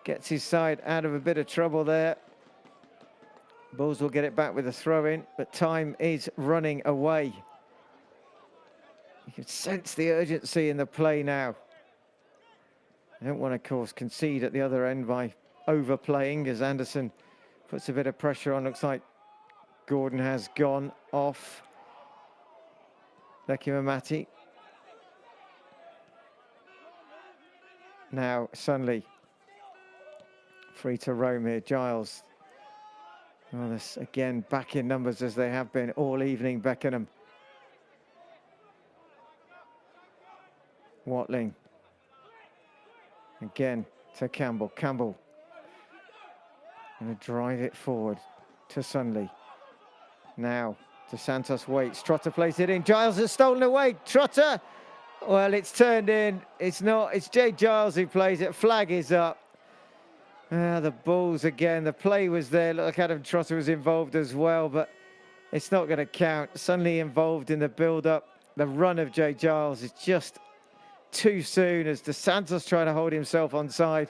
Gets his side out of a bit of trouble there. Bulls will get it back with a throw-in, but time is running away. You can sense the urgency in the play now. I don't want to, of course, concede at the other end by overplaying, as Anderson puts a bit of pressure on. Looks like Gordon has gone off. Beckenham. Now Sunley. Free to roam here. Giles. Well, this again back in numbers as they have been all evening. Beckenham. Watling. Again to Campbell. Campbell. Going to drive it forward to Sunley. Now, Dos Santos waits. Trotter plays it in. Giles has stolen away. Trotter. Well, it's turned in. It's not. It's Jay Giles who plays it. Flag is up. The Bulls again. The play was there. Look like Adam Trotter was involved as well, but it's not going to count. Suddenly involved in the build-up. The run of Jay Giles is just too soon as Dos Santos trying to hold himself onside.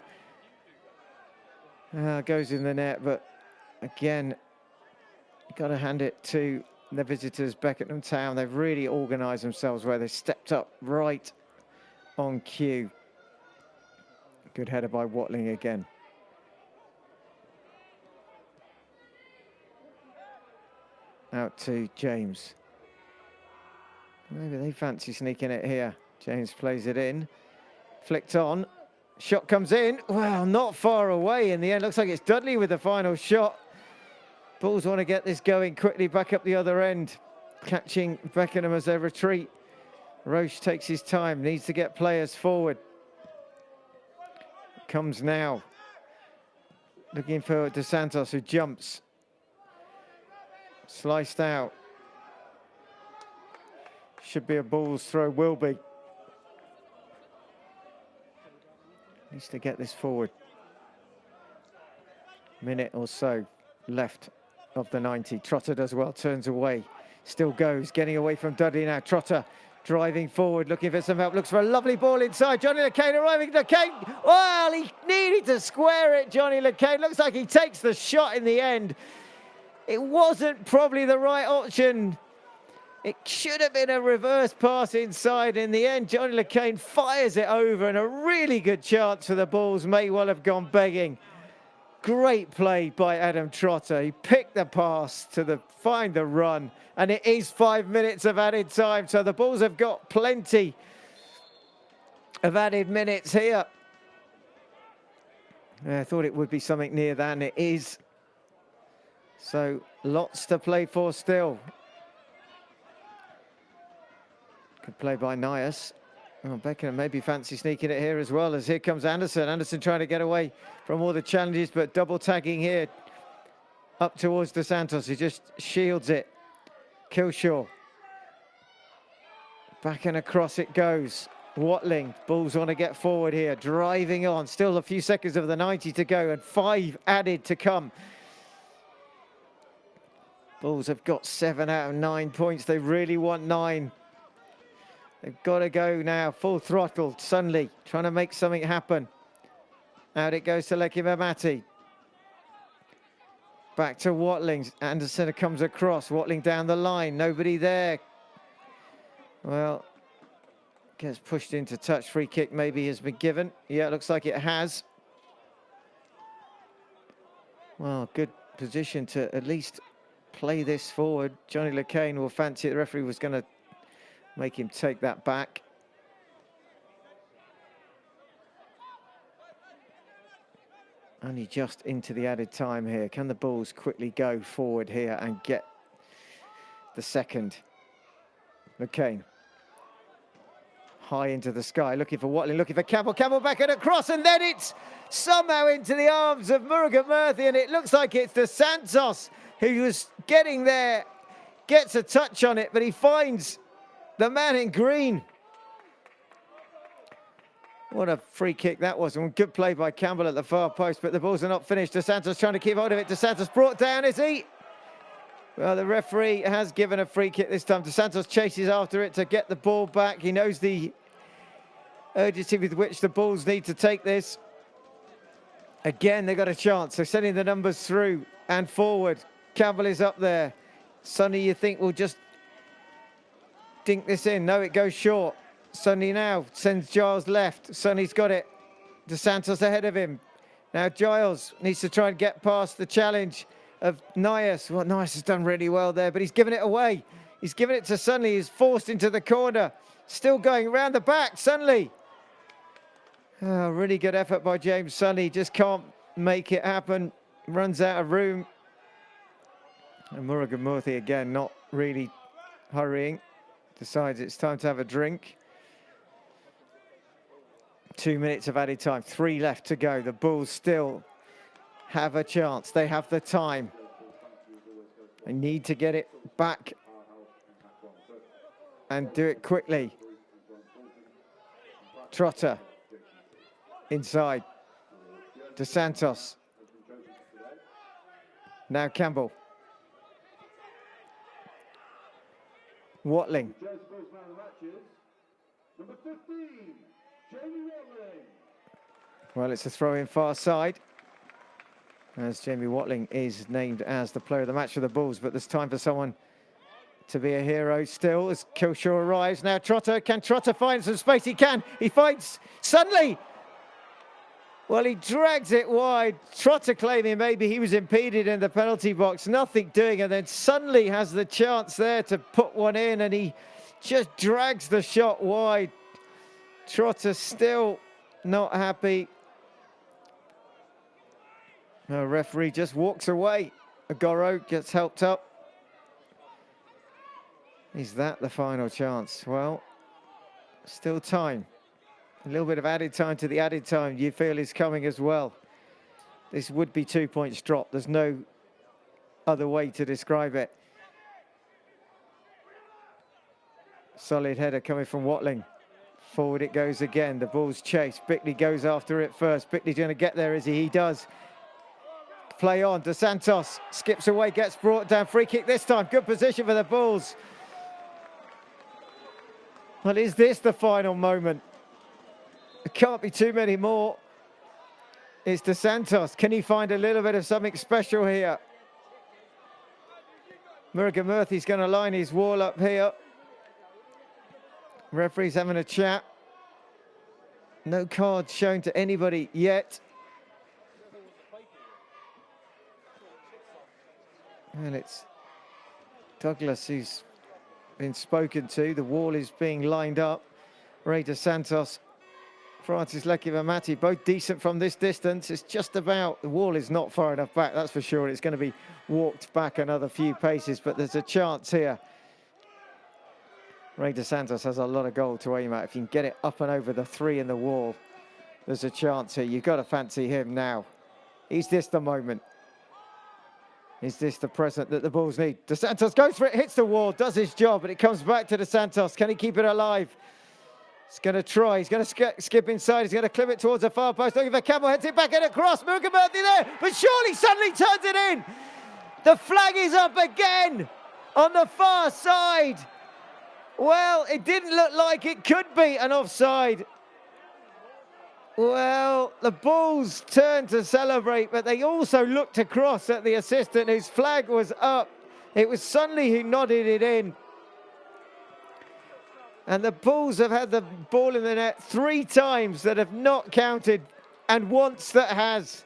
Goes in the net, but again, got to hand it to the visitors, Beckenham Town. They've really organised themselves where they stepped up right on cue. Good header by Watling again. Out to James. Maybe they fancy sneaking it here. James plays it in. Flicked on. Shot comes in. Well, not far away in the end. Looks like it's Dudley with the final shot. Bulls want to get this going quickly back up the other end. Catching Beckenham as they retreat. Roche takes his time. Needs to get players forward. Comes now. Looking for Dos Santos, who jumps. Sliced out. Should be a ball's throw, will be. Needs to get this forward. Minute or so left of the 90. Trotter does well, turns away. Still goes, getting away from Dudley now. Trotter driving forward, looking for some help. Looks for a lovely ball inside. Johnny LeCain arriving. LeCain, well, he needed to square it, Johnny LeCain. Looks like he takes the shot in the end. It wasn't probably the right option. It should have been a reverse pass inside. In the end, Johnny LeCain fires it over, and a really good chance for the Bulls may well have gone begging. Great play by Adam Trotter. He picked the pass to find the run, and it is 5 minutes of added time. So the Bulls have got plenty of added minutes here. I thought it would be something near that, and it is. So lots to play for still. Good play by Nias. Oh, Beckenham maybe fancy sneaking it here as well, as here comes Anderson. Anderson trying to get away from all the challenges, but double tagging here up towards Dos Santos. He just shields it. Kilshaw. Back and across it goes. Watling. Bulls want to get forward here. Driving on. Still a few seconds of the 90 to go, and 5 added to come. Bulls have got 7 out of 9 points. They really want 9. They've got to go now, full throttle. Sunley trying to make something happen. Out it goes to Leki Mamati. Back to Watling. Anderson comes across. Watling down the line. Nobody there. Well, gets pushed into touch. Free kick maybe has been given. Yeah, it looks like it has. Well, good position to at least play this forward. Johnny LeCain will fancy it. The referee was going to make him take that back. Only just into the added time here. Can the Bulls quickly go forward here and get the second? LeCain. High into the sky, looking for Watling, looking for Campbell. Campbell back and across, and then it's somehow into the arms of Murugan Murthy, and it looks like it's Dos Santos who was getting there. Gets a touch on it, but he finds the man in green. What a free kick that was. And good play by Campbell at the far post, but the Bulls are not finished. Dos Santos trying to keep hold of it. Dos Santos brought down, is he? Well, the referee has given a free kick this time. Dos Santos chases after it to get the ball back. He knows the urgency with which the Bulls need to take this. Again, they got a chance. They're sending the numbers through and forward. Campbell is up there. Sonny, you think, will just dink this in. No, it goes short. Sonny now sends Giles left. Sonny's got it. Dos Santos ahead of him. Now Giles needs to try and get past the challenge of Nias. Well, Nias has done really well there, but he's given it away. He's given it to Sunley. He's forced into the corner. Still going around the back. Sunley. Oh, really good effort by James Sunley. Just can't make it happen. Runs out of room. And Murugan Murthy again, not really hurrying. Decides it's time to have a drink. 2 minutes of added time. 3 left to go. The Bulls still have a chance. They have the time. They need to get it back and do it quickly. Trotter inside. Dos Santos. Now Campbell. Watling. Well, it's a throw in far side, as Jamie Watling is named as the player of the match for the Bulls, but there's time for someone to be a hero still as Kilshaw arrives. Now Trotter, can Trotter find some space? He can. He finds Sunley. Well, he drags it wide. Trotter claiming maybe he was impeded in the penalty box. Nothing doing, and then Sunley has the chance there to put one in, and he just drags the shot wide. Trotter still not happy. The referee just walks away. Agoro gets helped up. Is that the final chance? Well, still time. A little bit of added time to the added time you feel is coming as well. This would be 2 points drop. There's no other way to describe it. Solid header coming from Watling. Forward it goes again. The ball's chased. Bickley goes after it first. Bickley's going to get there, is he? He does. Play on. Dos Santos skips away, gets brought down. Free kick this time. Good position for the Bulls. Well, is this the final moment? It can't be too many more. It's Dos Santos. Can he find a little bit of something special here? Murugan Murthy's going to line his wall up here. Referee's having a chat. No cards shown to anybody yet. And it's Douglas who's been spoken to. The wall is being lined up. Ray Dos Santos, Francis Lekivamati, both decent from this distance. It's just about, the wall is not far enough back, that's for sure. It's going to be walked back another few paces, but there's a chance here. Ray Dos Santos has a lot of goal to aim at. If you can get it up and over the three in the wall, there's a chance here. You've got to fancy him now. Is this the moment? Is this the present that the Bulls need? Dos Santos goes for it, hits the wall, does his job, but it comes back to Dos Santos. Can he keep it alive? He's going to try. He's going to skip inside. He's going to clip it towards the far post. Looking for Campbell, heads it back and across. Murugan Murthy there, but surely suddenly turns it in. The flag is up again on the far side. Well, it didn't look like it could be an offside. Well, the Bulls turned to celebrate, but they also looked across at the assistant whose flag was up. It was Sunley who nodded it in. And the Bulls have had the ball in the net 3 times that have not counted, and once that has.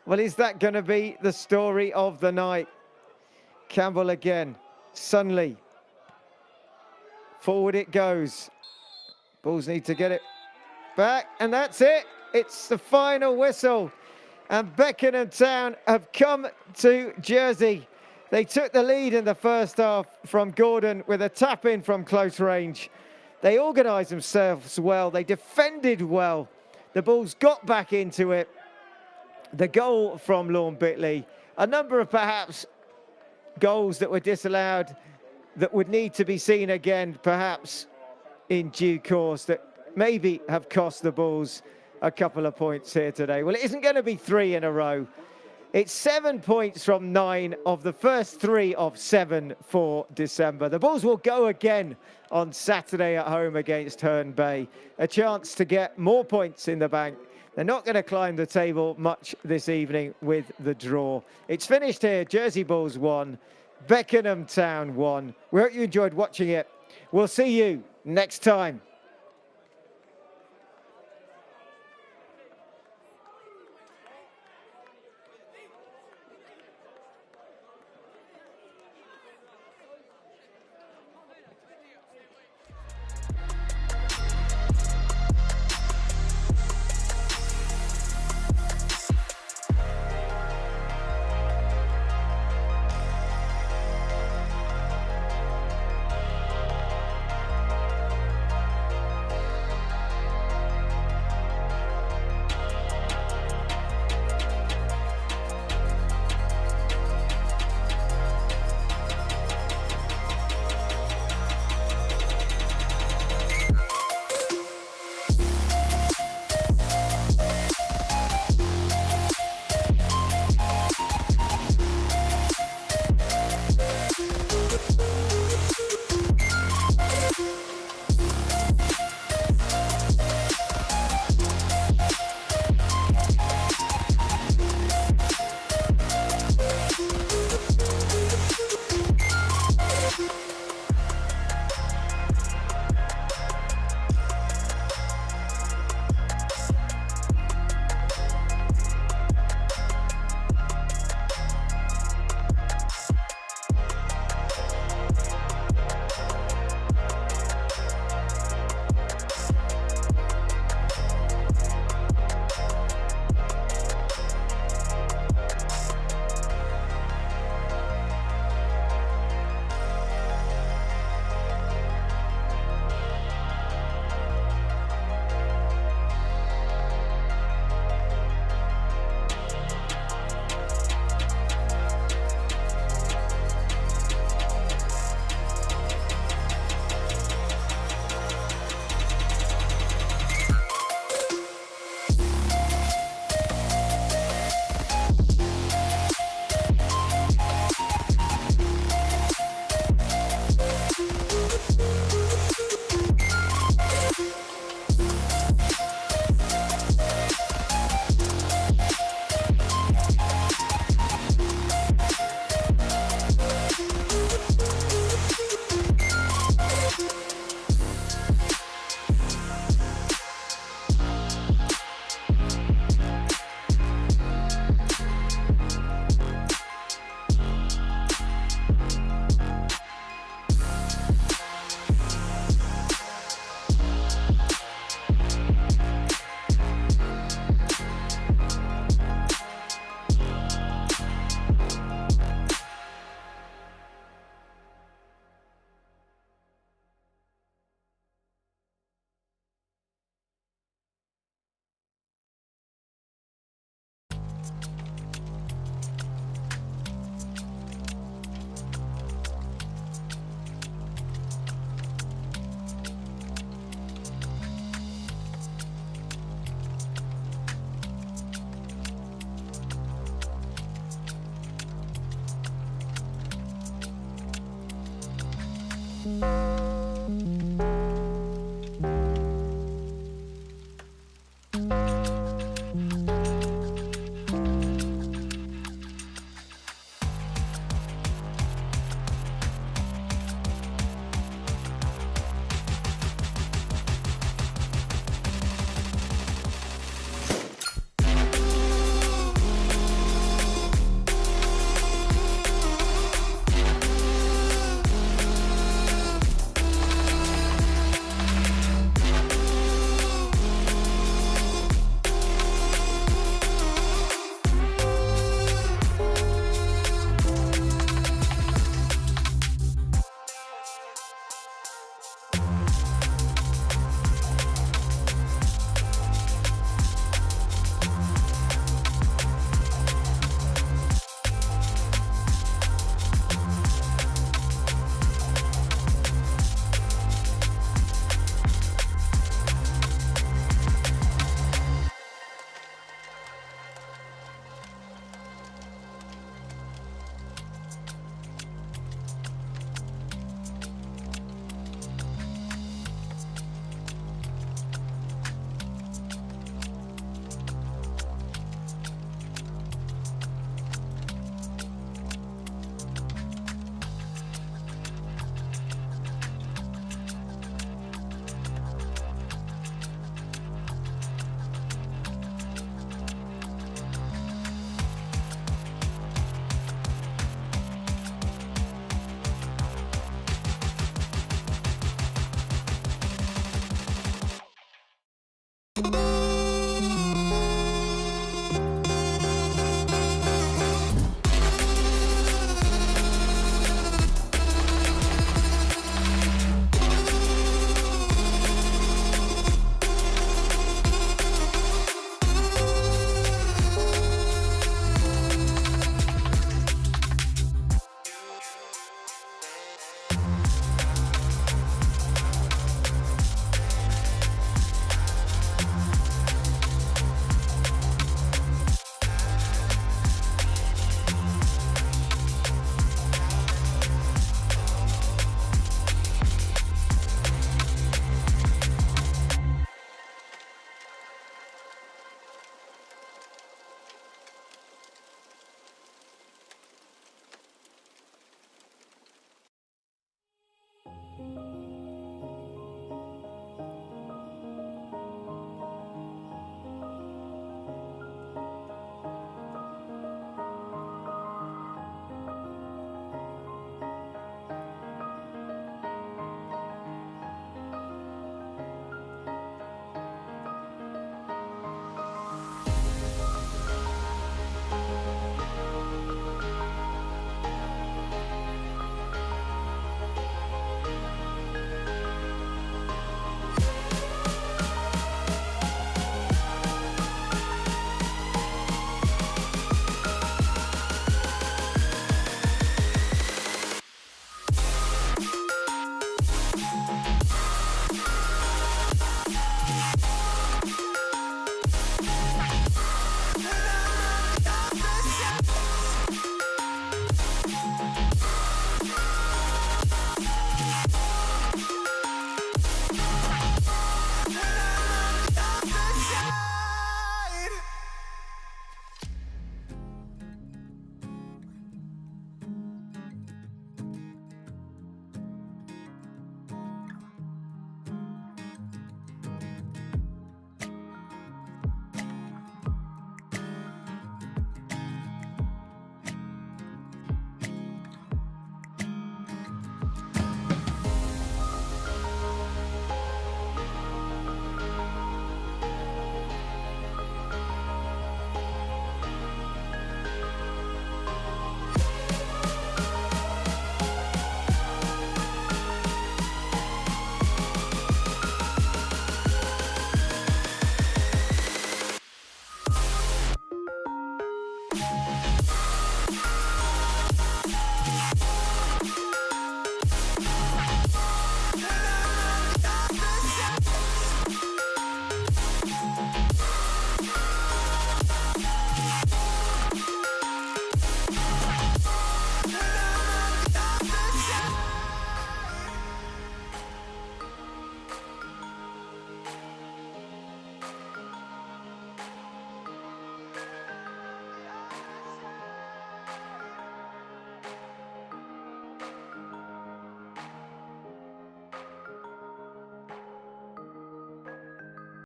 Well, is that going to be the story of the night? Campbell again. Sunley. Forward it goes. Bulls need to get it back, and that's it. It's the final whistle. And Beckenham Town have come to Jersey. They took the lead in the first half from Gordon with a tap-in from close range. They organised themselves well. They defended well. The Bulls got back into it. The goal from Lorne Bickley. A number of perhaps goals that were disallowed that would need to be seen again, perhaps in due course, that maybe have cost the Bulls a couple of points here today. Well, it isn't going to be 3 in a row. It's 7 points from 9 of the first 3 of 7 for December. The Bulls will go again on Saturday at home against Herne Bay. A chance to get more points in the bank. They're not going to climb the table much this evening with the draw. It's finished here. Jersey Bulls 1, Beckenham Town 1. We hope you enjoyed watching it. We'll see you next time.